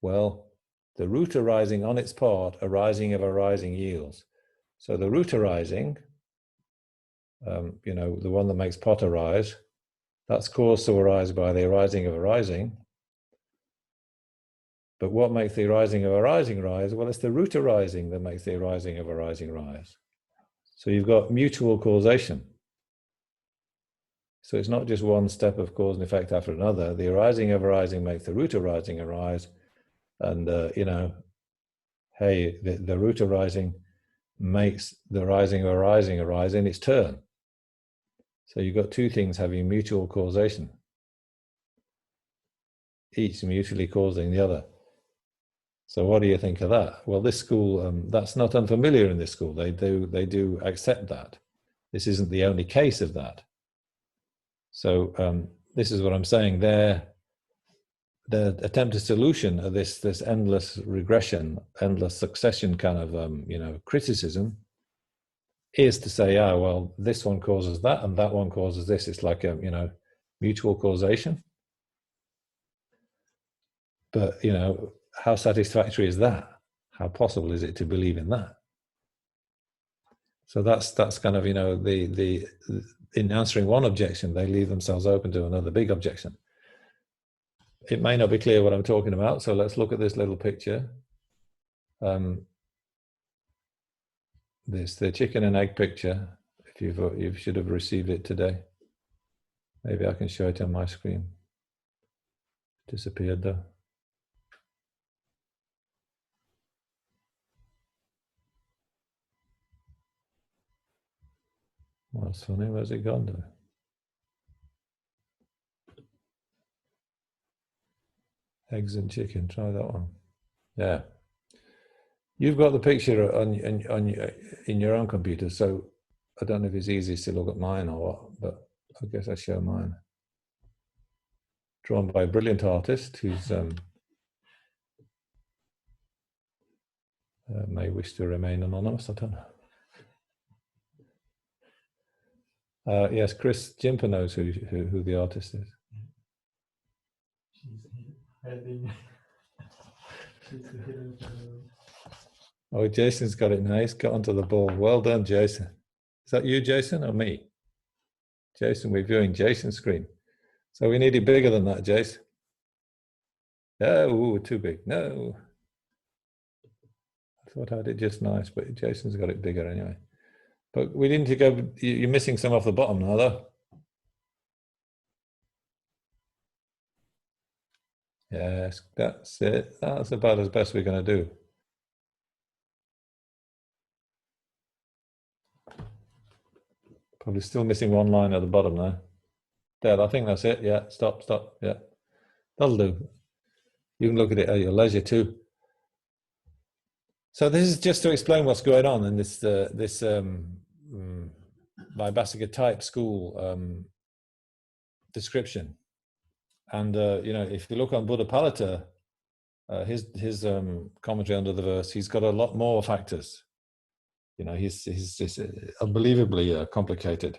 Well, the root arising on its part, arising of arising yields. So the root arising, the one that makes pot arise, that's caused to arise by the arising of arising. But what makes the arising of arising rise? Well, it's the root arising that makes the arising of arising rise. So you've got mutual causation. So it's not just one step of cause and effect after another. The arising of arising makes the root arising arise. And, hey, the root arising makes the rising of arising arise in its turn. So you've got two things having mutual causation, each mutually causing the other. So what do you think of that? Well, this school, that's not unfamiliar in this school. They do accept that. This isn't the only case of that. So this is what I'm saying. Their attempted solution of this endless regression, endless succession kind of criticism is to say, well, this one causes that and that one causes this. It's like a mutual causation. But how satisfactory is that? How possible is it to believe in that? So that's kind of the in answering one objection, they leave themselves open to another big objection. It may not be clear what I'm talking about, so let's look at this little picture. This the chicken and egg picture. If you should have received it today. Maybe I can show it on my screen. Disappeared though. Well, that's funny. Where's it gone to? Eggs and chicken. Try that one. Yeah. You've got the picture in your own computer, so I don't know if it's easiest to look at mine or what, but I guess I show mine. Drawn by a brilliant artist who's may wish to remain anonymous. I don't know. Yes, Chris Jimper knows who the artist is. Oh, Jason's got it now. He's got onto the ball. Well done, Jason. Is that you, Jason, or me? Jason, we're viewing Jason's screen. So we need it bigger than that, Jason. Oh, too big. No. I thought I had it just nice, but Jason's got it bigger anyway. But we need to go, you're missing some off the bottom now, though. Yes, that's it. That's about as best we're going to do. Probably still missing one line at the bottom now. There, I think that's it. Yeah, stop. Yeah, that'll do. You can look at it at your leisure too. So this is just to explain what's going on in this Vaibhasika type school description. And if you look on Buddhapalita, his commentary under the verse, he's got a lot more factors. He's just unbelievably complicated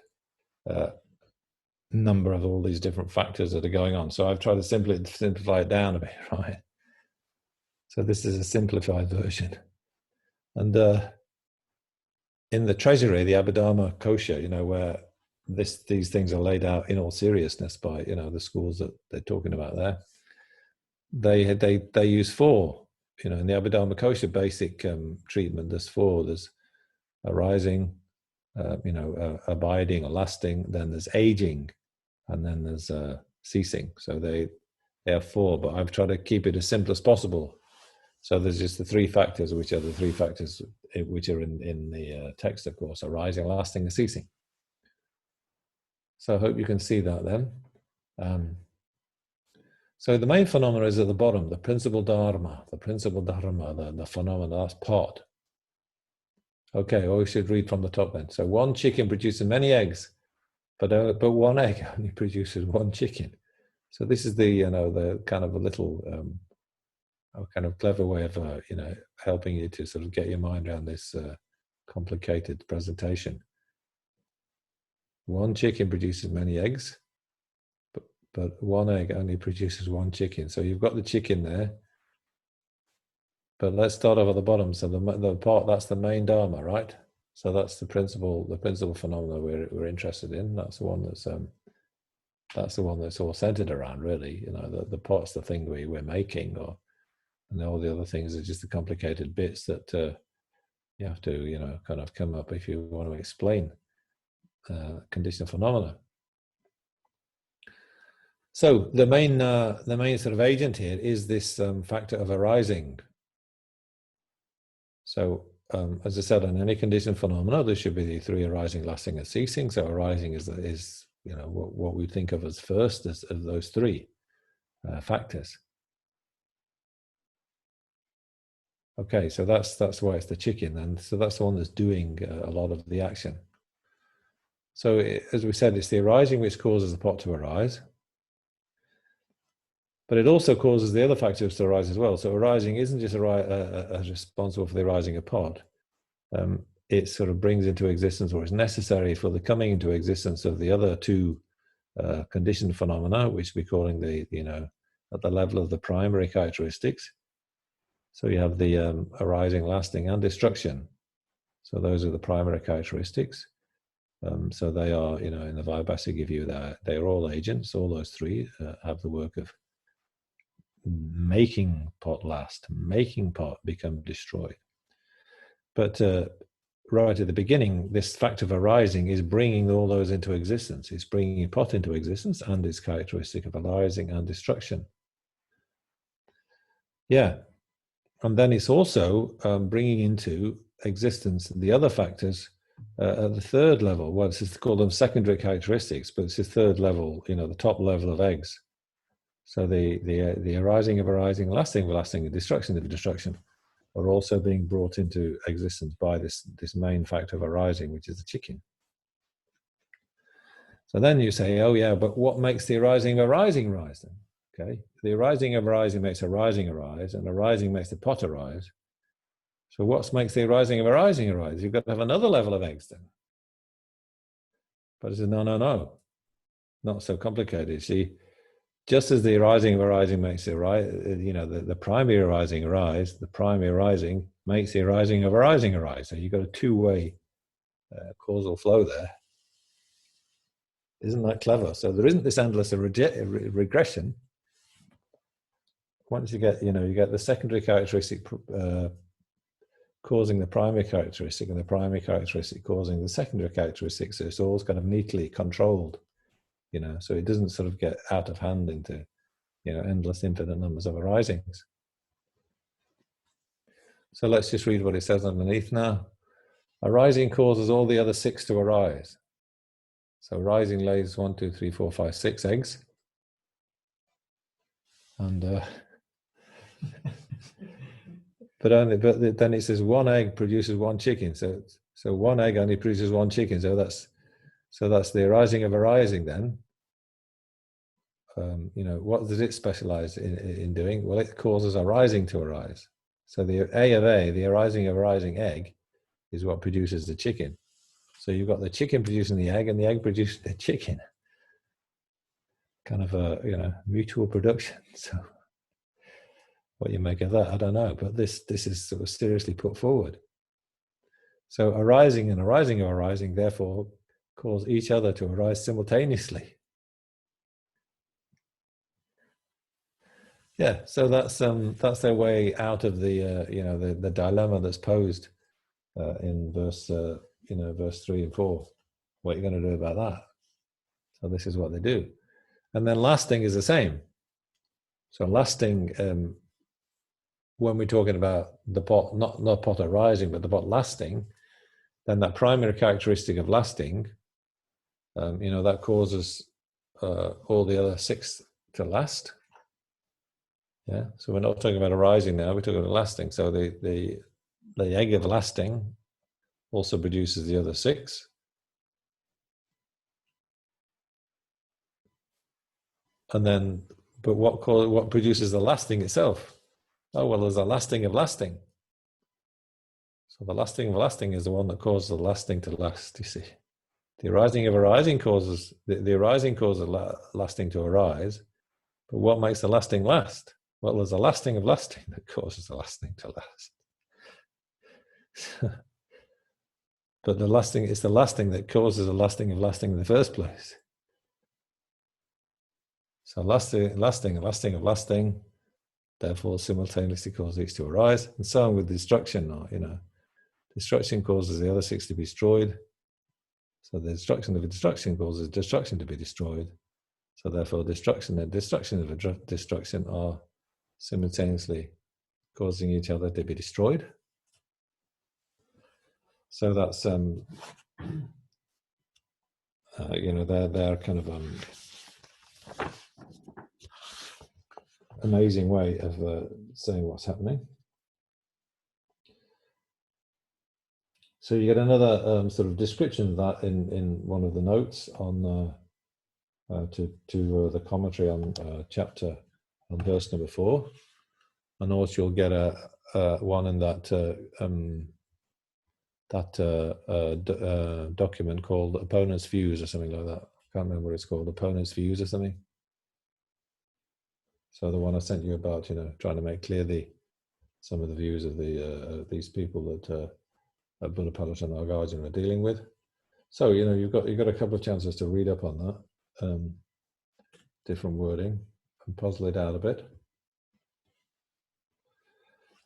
number of all these different factors that are going on. So I've tried to simplify it down a bit, right? So this is a simplified version. And in the treasury, the Abhidharma Kosha, where these things are laid out in all seriousness by the schools that they're talking about there, they use four. In the Abhidharma Kosha basic treatment, there's four. There's arising, abiding or lasting. Then there's aging, and then there's ceasing. So they have four, but I've tried to keep it as simple as possible. So there's just the three factors, which are the three factors which are in the text, of course: arising, lasting, and ceasing. So I hope you can see that then. So the main phenomena is at the bottom, the principal dharma, the phenomena, that's pot. Okay, well, we should read from the top then. So one chicken produces many eggs, but one egg only produces one chicken. So this is the the kind of a little a kind of clever way of helping you to sort of get your mind around this complicated presentation. One chicken produces many eggs, but one egg only produces one chicken. So you've got the chicken there. But let's start off at the bottom. So the part that's the main dharma, right? So that's the principal phenomena we're interested in. That's the one that's all centered around, really. The part's the thing we're making, and all the other things are just the complicated bits that you have to kind of come up if you want to explain conditioned phenomena. So the main sort of agent here is this factor of arising. So, as I said, on any conditioned phenomena, there should be the three: arising, lasting, and ceasing. So, arising is what we think of as first of those three factors. Okay, so that's why it's the chicken, and so that's the one that's doing a lot of the action. So, as we said, it's the arising which causes the pot to arise. But it also causes the other factors to arise as well. So arising isn't just responsible for the arising of pot. It sort of brings into existence, or is necessary for the coming into existence of the other two conditioned phenomena, which we're calling at the level of the primary characteristics. So you have the arising, lasting, and destruction. So those are the primary characteristics. So they are, in the Vaibhasic view, they are all agents. All those three have the work of making pot last, making pot become destroyed. But right at the beginning, this fact of arising is bringing all those into existence. It's bringing pot into existence and its characteristic of arising and destruction. Yeah. And then it's also bringing into existence the other factors at the third level. Well, it's just called them secondary characteristics, but it's the third level, the top level of eggs. So the arising of arising, lasting of lasting, and destruction of destruction are also being brought into existence by this main factor of arising, which is the chicken. So then you say, oh yeah, but what makes the arising of arising rise then? Okay, the arising of arising makes arising arise, and arising makes the pot arise. So what makes the arising of arising arise? You've got to have another level of eggs then. But it says, no, not so complicated. See, just as the arising of arising makes the the primary arising arise, the primary arising makes the arising of arising arise. So you've got a two-way causal flow there. Isn't that clever? So there isn't this endless regression. Once you get, you get the secondary characteristic causing the primary characteristic, and the primary characteristic causing the secondary characteristic, so it's all kind of neatly controlled. So it doesn't sort of get out of hand into, endless infinite numbers of arisings. So let's just read what it says underneath now. Arising causes all the other six to arise. So arising lays 1, 2, 3, 4, 5, 6 eggs. And but then it says one egg produces one chicken. So one egg only produces one chicken. So that's the arising of arising then. What does it specialize in doing? Well, it causes arising to arise. So the A of A, the arising of arising egg, is what produces the chicken. So you've got the chicken producing the egg, and the egg producing the chicken. Kind of a mutual production. So what you make of that, I don't know. But this is sort of seriously put forward. So arising and arising of arising, therefore, cause each other to arise simultaneously. Yeah, so that's their way out of the the dilemma that's posed in verse 3 and 4. What are you going to do about that? So this is what they do, and then lasting is the same. So lasting, when we're talking about the pot, not pot arising, but the pot lasting, then that primary characteristic of lasting, that causes all the other six to last. Yeah, so we're not talking about arising now, we're talking about lasting. So the egg of lasting also produces the other 6. And then, but what produces the lasting itself? Oh, well, there's a lasting of lasting. So the lasting of lasting is the one that causes the lasting to last, you see. The arising of arising causes, the arising causes lasting to arise. But what makes the lasting last? Well, there's a lasting of lasting that causes the lasting to last. But the lasting, it's the lasting that causes the lasting of lasting in the first place. So lasting of lasting, therefore simultaneously causes each to arise, and so on with destruction. Destruction causes the other 6 to be destroyed. So the destruction of a destruction causes destruction to be destroyed. So therefore destruction and destruction of a destruction are simultaneously causing each other to be destroyed. So that's their kind of amazing way of saying what's happening. So you get another sort of description of that in one of the notes on to the commentary on chapter on verse number 4, and also you'll get a one in that document called Opponent's Views or something like that. I can't remember what it's called, Opponent's Views or something. So the one I sent you about, trying to make clear some of the views of these people that Buddhapalita and Nagarjuna are dealing with. So you've got a couple of chances to read up on that, different wording, and puzzle it out a bit.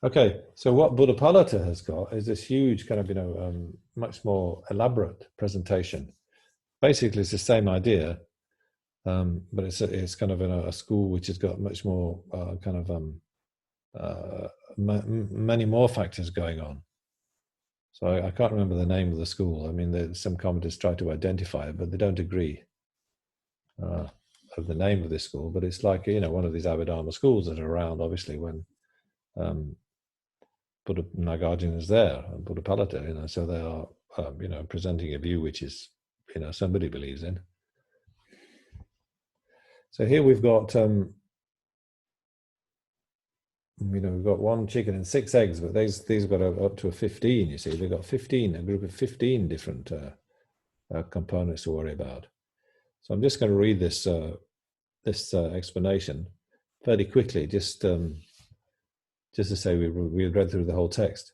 Okay, so what Buddhapalita has got is this huge kind of much more elaborate presentation. Basically, it's the same idea, but it's kind of in a school which has got much more many more factors going on. So I can't remember the name of the school. I mean, some commentators try to identify it, but they don't agree of the name of this school. But it's like one of these Abhidharma schools that are around, obviously, when Nagarjuna is there, and Buddhapalita. So they are presenting a view which is somebody believes in. So here we've got we've got 1 chicken and 6 eggs, but these have got up to a 15. You see, they've got a group of 15 different components to worry about. So I'm just going to read this explanation fairly quickly, just to say we read through the whole text.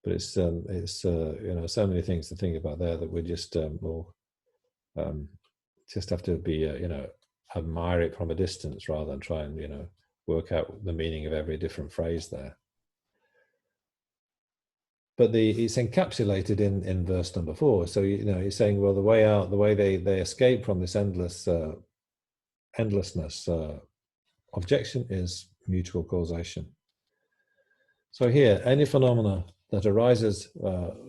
But it's so many things to think about there that we just will just have to be admire it from a distance rather than try and work out the meaning of every different phrase there. But it's encapsulated in verse number 4. So he's saying, well, the way out, the way they escape from this endlessness objection is mutual causation. So here, any phenomena that arises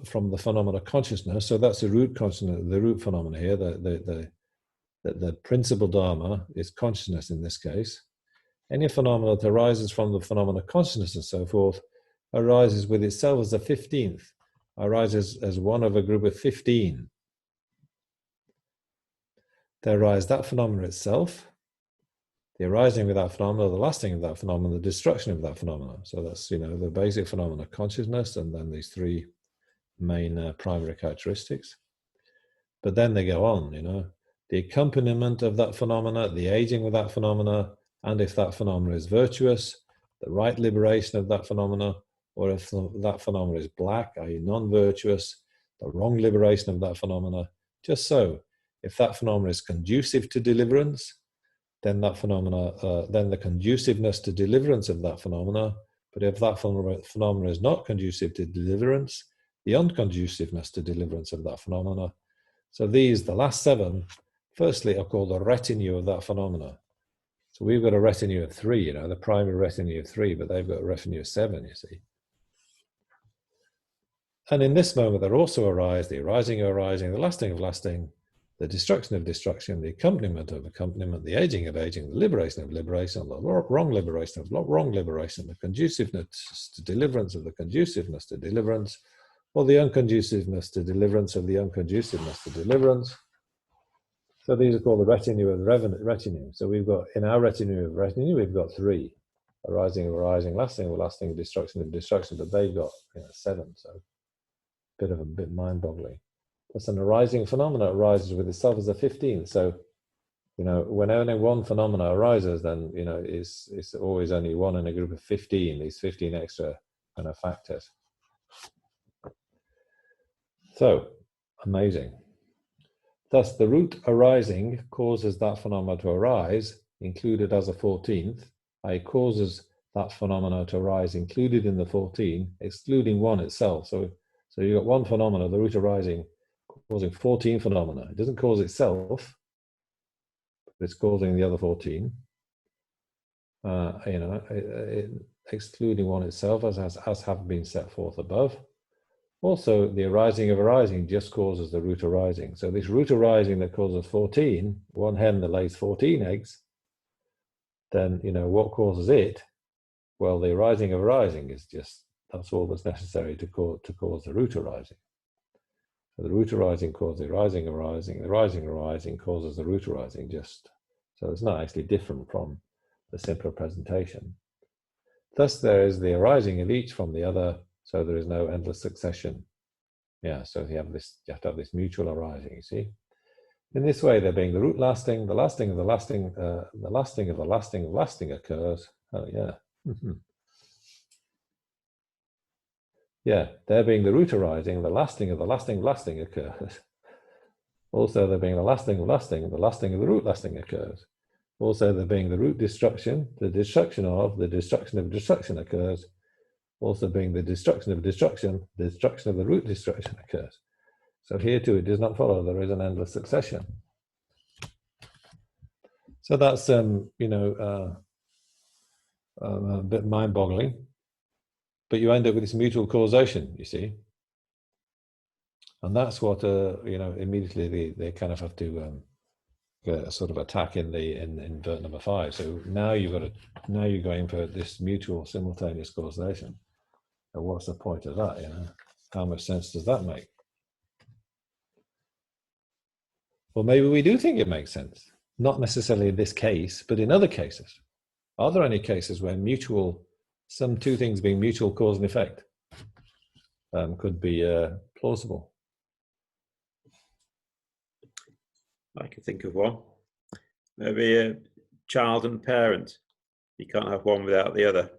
from the phenomena consciousness, so that's the root consciousness, the root phenomena here, the principal dharma is consciousness in this case. Any phenomena that arises from the phenomena consciousness and so forth arises with itself as the 15th, arises as one of a group of 15. There arises that phenomena itself, the arising of that phenomena, the lasting of that phenomena, the destruction of that phenomena. So that's the basic phenomena consciousness, and then these 3 main primary characteristics. But then they go on, the accompaniment of that phenomena, the aging of that phenomena, and if that phenomena is virtuous, the right liberation of that phenomena, or if that phenomena is black, i.e. non-virtuous, the wrong liberation of that phenomena. Just so, if that phenomena is conducive to deliverance, then that phenomena, then the conduciveness to deliverance of that phenomena. But if that phenomena is not conducive to deliverance, the unconduciveness to deliverance of that phenomena. So these, the last 7, firstly are called the retinue of that phenomena. So we've got a retinue of 3, the primary retinue of 3, but they've got a retinue of 7, you see. And in this moment, there also arise the arising of arising, the lasting of lasting, the destruction of destruction, the accompaniment of accompaniment, the aging of aging, the liberation of liberation, the wrong liberation of wrong liberation, the conduciveness to deliverance of the conduciveness to deliverance, Well, the unconduciveness to deliverance of the unconduciveness to deliverance. So these are called the retinue of the retinue. So we've got, in our retinue of retinue, we've got 3. Arising of arising, lasting of lasting, destruction of destruction, but they've got 7, so a bit mind-boggling. That's an arising phenomena arises with itself as a 15. So, when only one phenomena arises, then it's always only one in a group of 15, these 15 extra kind of factors. So amazing. Thus, the root arising causes that phenomena to arise, included as a 14th. It causes that phenomena to arise, included in the 14, excluding one itself. So you've got one phenomena, the root arising, causing 14 phenomena. It doesn't cause itself, but it's causing the other 14. Excluding one itself, as have been set forth above. Also, the arising of arising just causes the root arising. So this root arising that causes 14, one hen that lays 14 eggs, then, what causes it? Well, the arising of arising is that's all that's necessary to cause the root arising. So the root arising causes the arising of arising. The arising of arising causes the root arising so it's not actually different from the simpler presentation. Thus, there is the arising of each from the other, so there is no endless succession. Yeah, so you have to have this mutual arising, you see. In this way, there being the root lasting, the lasting of the lasting, the lasting of the lasting of lasting occurs. Oh, yeah. Yeah, there being the root arising, the lasting of the lasting occurs. Also, there being the lasting of the lasting of the root lasting occurs. Also, there being the root destruction, the destruction of destruction occurs. Also, being the destruction of the destruction of the root destruction occurs. So here too, it does not follow there is an endless succession. So that's a bit mind-boggling, but you end up with this mutual causation, you see, and that's what immediately they kind of have to sort of attack in vert number 5. So now you're going for this mutual simultaneous causation. And what's the point of that? How much sense does that make? Well, maybe we do think it makes sense. Not necessarily in this case, but in other cases. Are there any cases where some two things being mutual cause and effect could be plausible? I can think of one. Maybe a child and parent. You can't have one without the other.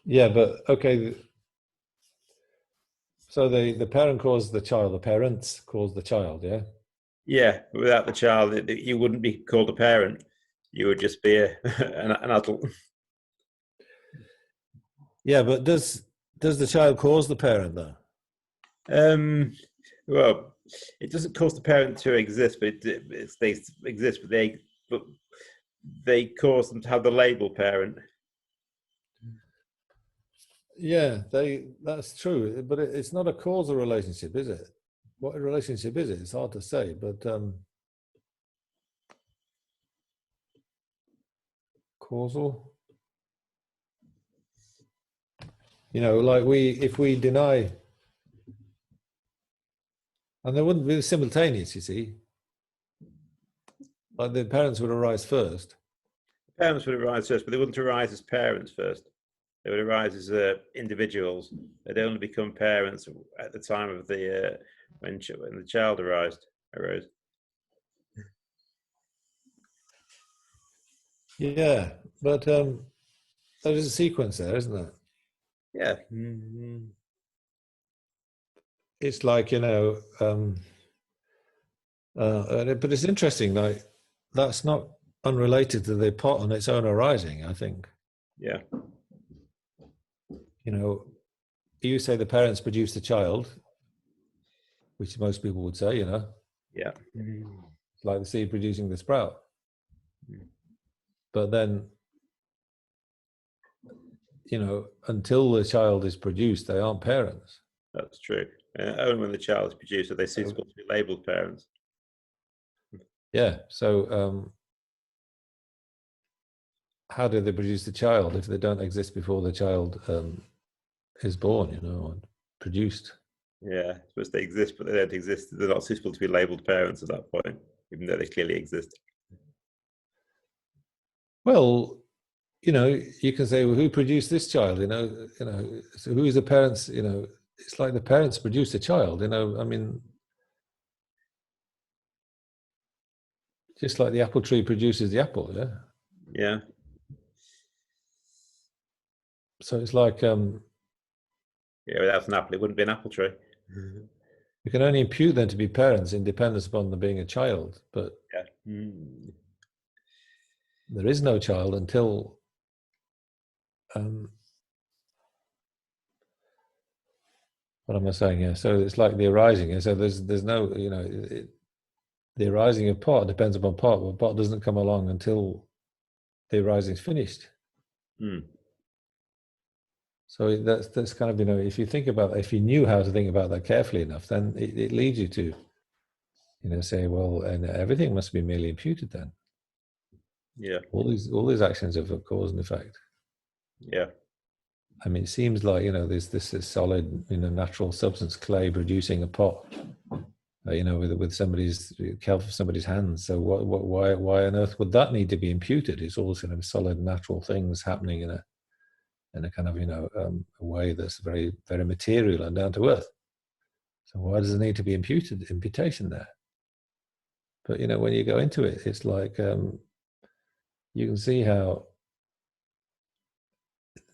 Yeah, but okay. So the parent caused the child, the parents caused the child, yeah? Yeah, without the child, you wouldn't be called a parent. You would just be an adult. Yeah, but does the child cause the parent though? Well, it doesn't cause the parent to exist, but they exist, but they cause them to have the label parent. Yeah, that's true, but it's not a causal relationship, is it? What relationship is it? It's hard to say, but causal. Like if we deny, and they wouldn't be simultaneous, you see. Like the parents would arise first. Parents would arise first, but they wouldn't arise as parents first. They would arise as individuals. They'd only become parents at the time of when the child arose. Yeah, but there's a sequence there, isn't there? Yeah. It's like but it's interesting. Like that's not unrelated to the pot on its own arising, I think. Yeah. You say the parents produce the child, which most people would say, Yeah. It's like the seed producing the sprout. But then, until the child is produced, they aren't parents. That's true. Only when the child is produced are they suitable to be labelled parents. Yeah. So how do they produce the child if they don't exist before the child is born, you know, and produced? Yeah, suppose they exist, but they don't exist. They're not suitable to be labelled parents at that point, even though they clearly exist. Well, you know, you can say, well, who produced this child? You know, so who is the parents? You know, it's like the parents produce the child. You know, I mean, just like the apple tree produces the apple. Yeah. Yeah. So it's like Yeah, without an apple, it wouldn't be an apple tree. you can only impute them to be parents in dependence upon them being a child, but Yeah. there is no child until what am I saying here? So it's like the arising. And so there's no, you know, the arising of pot depends upon pot, but pot doesn't come along until the arising is finished. So that's kind of, you know, if you think about that, if you knew how to think about that carefully enough, then it leads you to, you know, say, well, and everything must be merely imputed then. Yeah. All these actions have a cause and effect. Yeah. I mean, it seems like, you know, this is solid, you know, natural substance, clay producing a pot, you know, with somebody's hands. So why on earth would that need to be imputed? It's all kind of solid natural things happening in a kind of, you know, a way that's very, very material and down to earth. So why does there need to be imputation there? But, you know, when you go into it, it's like you can see how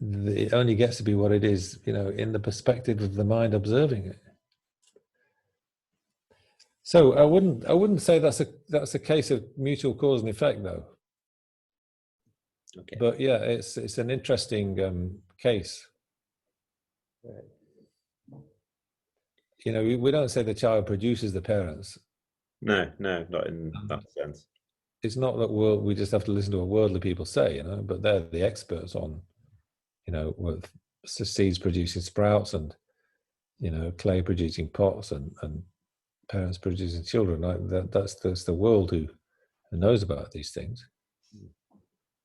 it only gets to be what it is, you know, in the perspective of the mind observing it. So I wouldn't say that's a case of mutual cause and effect, though. Okay. But yeah, it's an interesting case. You know, we don't say the child produces the parents. No, not in that sense. It's not that we just have to listen to what worldly people say, you know, but they're the experts on, you know, with seeds producing sprouts and, you know, clay producing pots and parents producing children. Like that's the world who knows about these things.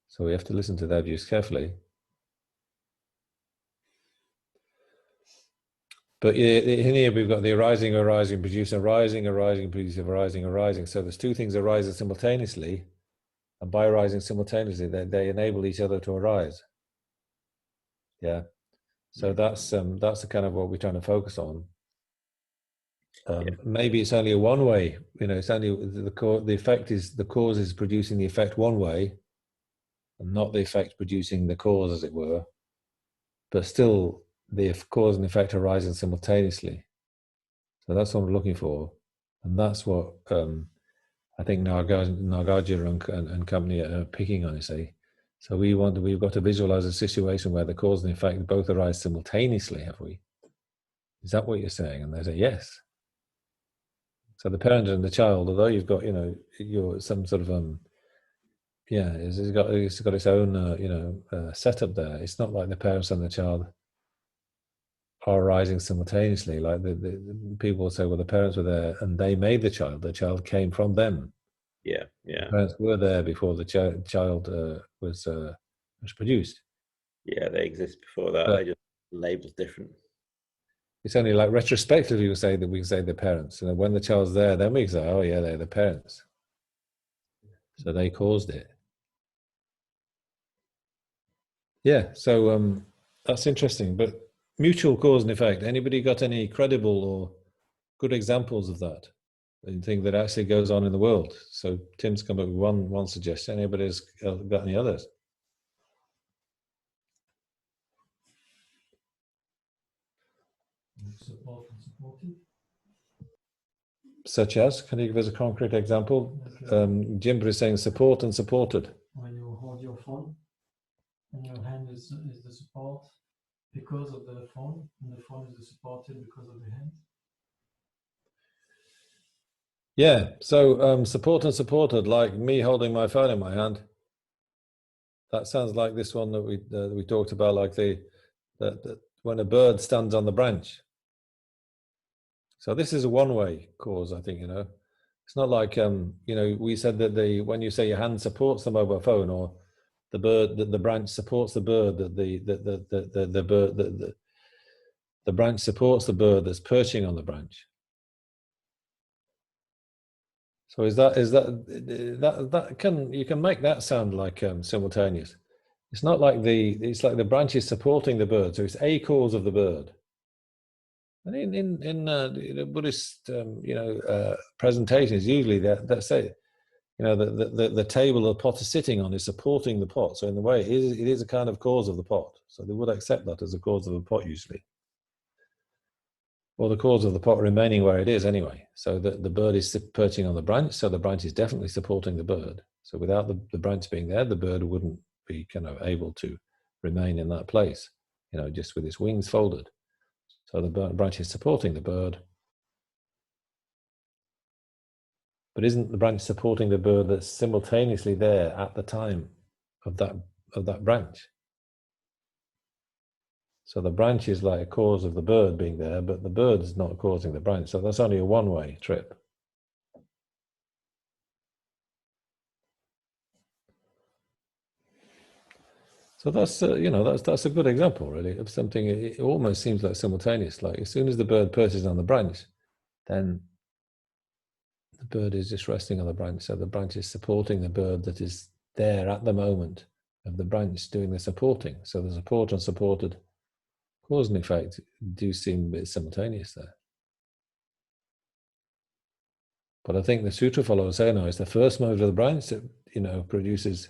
So we have to listen to their views carefully. But in here we've got the arising, produce, arising, produce, arising. So there's two things arising simultaneously, and by arising simultaneously, they enable each other to arise. Yeah. So that's the kind of what we're trying to focus on. Maybe it's only a one way. You know, it's only the effect is the cause is producing the effect one way, and not the effect producing the cause, as it were. But still, the cause and effect arising simultaneously. So that's what I'm looking for, and that's what I think Nagarjuna and company are picking on. You see, so we've got to visualize a situation where the cause and effect both arise simultaneously. Have we? Is that what you're saying? And they say yes. So the parent and the child, although you've got, you know, you're some sort of it's got its own setup there. It's not like the parents and the child are arising simultaneously. Like the people say, well, the parents were there and they made the child came from them. Yeah. The parents were there before the child was produced. Yeah, they exist before that. They just labeled different. It's only like retrospectively we can say the parents. And when the child's there, then we can say, oh yeah, they're the parents. So they caused it. Yeah, so that's interesting. But mutual cause and effect, anybody got any credible or good examples of that? Anything that actually goes on in the world? So Tim's come up with one suggestion. Anybody's got any others? Support and supported. Such as, can you give us a concrete example? Jimber is saying support and supported. When you hold your phone, and your hand is the support because of the phone, and the phone is the supported because of the hand. Yeah, so support and supported, like me holding my phone in my hand. That sounds like this one that we talked about, like that when a bird stands on the branch. So this is a one-way cause, I think, you know. It's not like, you know, we said that when you say your hand supports the mobile phone or the bird, that the branch supports the bird, that the bird, the branch supports the bird that's perching on the branch. So that can, you can make that sound like simultaneous. It's not like it's like the branch is supporting the bird, so it's a cause of the bird. And in the Buddhist presentations, usually that say, the table the pot is sitting on is supporting the pot. So in the way, it is a kind of cause of the pot. So they would accept that as a cause of the pot usually, or the cause of the pot remaining where it is anyway. So the bird is perching on the branch, so the branch is definitely supporting the bird. So without the branch being there, the bird wouldn't be kind of able to remain in that place, just with its wings folded. So the branch is supporting the bird. But isn't the branch supporting the bird that's simultaneously there at the time of that branch? So the branch is like a cause of the bird being there, but the bird is not causing the branch. So that's only a one-way trip. So that's that's a good example, really, of something. It almost seems like simultaneous. Like as soon as the bird perches on the branch, then the bird is just resting on the branch. So the branch is supporting the bird that is there at the moment of the branch doing the supporting. So the support and supported cause and effect do seem a bit simultaneous there. But I think the sutra followers say, no, it's the first mode of the branch that, produces,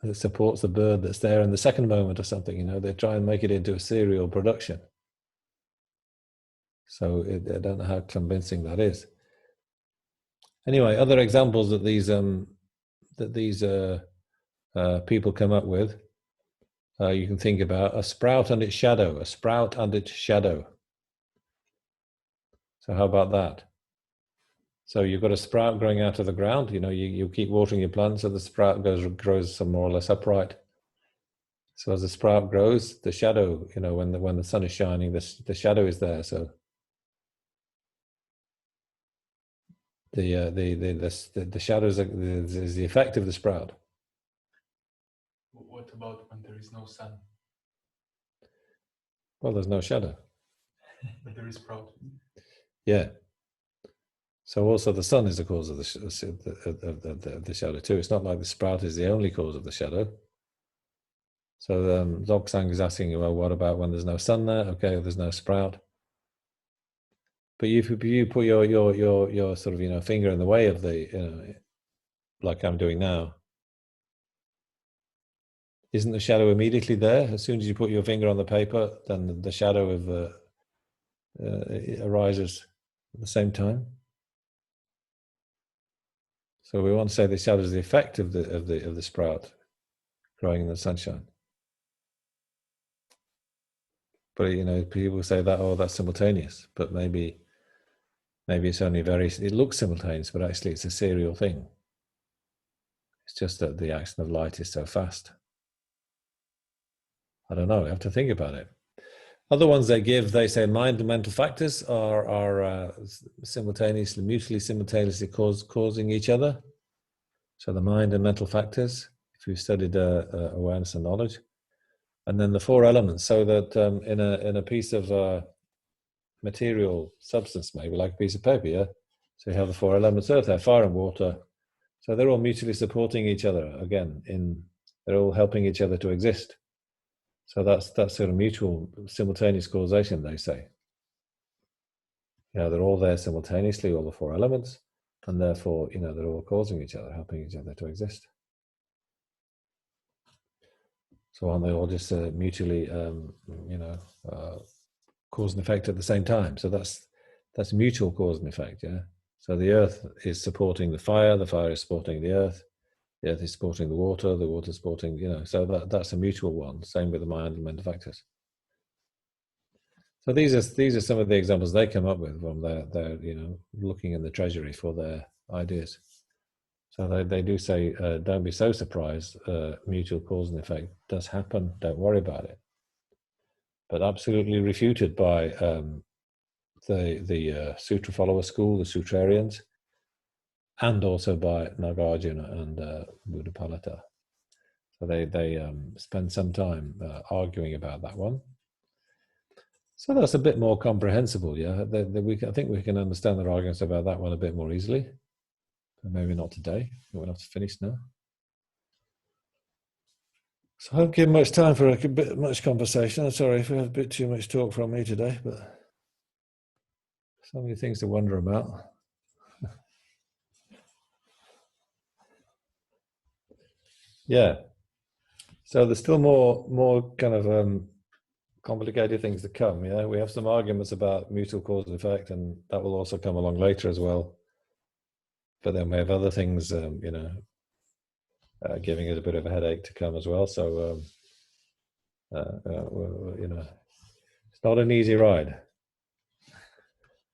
that supports the bird that's there in the second moment or something, they try and make it into a serial production. So I don't know how convincing that is. Anyway, other examples that these people come up with, you can think about a sprout and its shadow, a sprout and its shadow. So how about that? So you've got a sprout growing out of the ground, you keep watering your plants, so the sprout grows some more or less upright. So as the sprout grows, the shadow, when the sun is shining, the shadow is there. So the shadow is the effect of the sprout. What about when there is no sun? Well, there's no shadow. But there is sprout. Yeah. So also the sun is the cause of the shadow too. It's not like the sprout is the only cause of the shadow. So Dzogchen is asking, well, what about when there's no sun there? Okay, there's no sprout. But if you put your sort of finger in the way of the like I'm doing now, isn't the shadow immediately there? As soon as you put your finger on the paper, then the shadow of arises at the same time. So we want to say the shadow is the effect of the sprout growing in the sunshine. But people say that, oh, that's simultaneous. But maybe it's only it looks simultaneous, but actually it's a serial thing. It's just that the action of light is so fast. I don't know. I have to think about it. Other ones they say mind and mental factors are mutually simultaneously causing each other. So the mind and mental factors, if you studied awareness and knowledge, and then the four elements. So that in a piece of material substance, maybe like a piece of paper, yeah. So you have the four elements: earth, air, fire, and water. So they're all mutually supporting each other. Again, they're all helping each other to exist. So that's sort of mutual, simultaneous causation, they say. They're all there simultaneously, all the four elements, and therefore, they're all causing each other, helping each other to exist. So aren't they all just mutually, cause and effect at the same time? So that's mutual cause and effect, yeah. So the earth is supporting the fire is supporting the earth is supporting the water is supporting, so that's a mutual one. Same with the mind and mental factors. So these are some of the examples they come up with from their looking in the treasury for their ideas. So they do say, don't be so surprised. Mutual cause and effect does happen. Don't worry about it. But absolutely refuted by the Sutra follower school, the Sutrarians, and also by Nagarjuna and Buddhapalita. So they spend some time arguing about that one. So that's a bit more comprehensible, yeah. I think we can understand their arguments about that one a bit more easily. But maybe not today. We'll have to finish now. So I haven't given much time for a bit much conversation. I'm sorry if we had a bit too much talk from me today, but so many things to wonder about. Yeah. So there's still more kind of complicated things to come. Yeah, we have some arguments about mutual cause and effect, and that will also come along later as well. But then we have other things, giving us a bit of a headache to come as well. So, it's not an easy ride.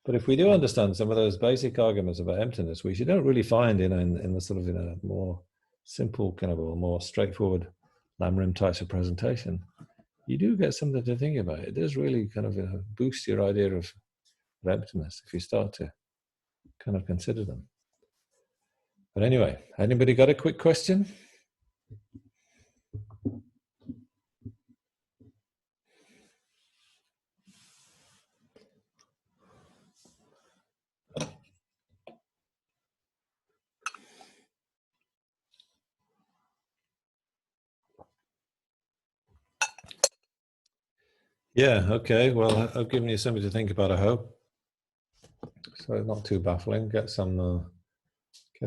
But if we do understand some of those basic arguments about emptiness, which you don't really find in the sort of more simple kind of a more straightforward Lamrim types of presentation, you do get something to think about. It does really kind of boost your idea of emptiness if you start to kind of consider them. But anyway, anybody got a quick question? Yeah, okay. Well, I've given you something to think about, I hope. So it's not too baffling. Get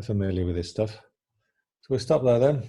familiar with this stuff. So we'll stop there then.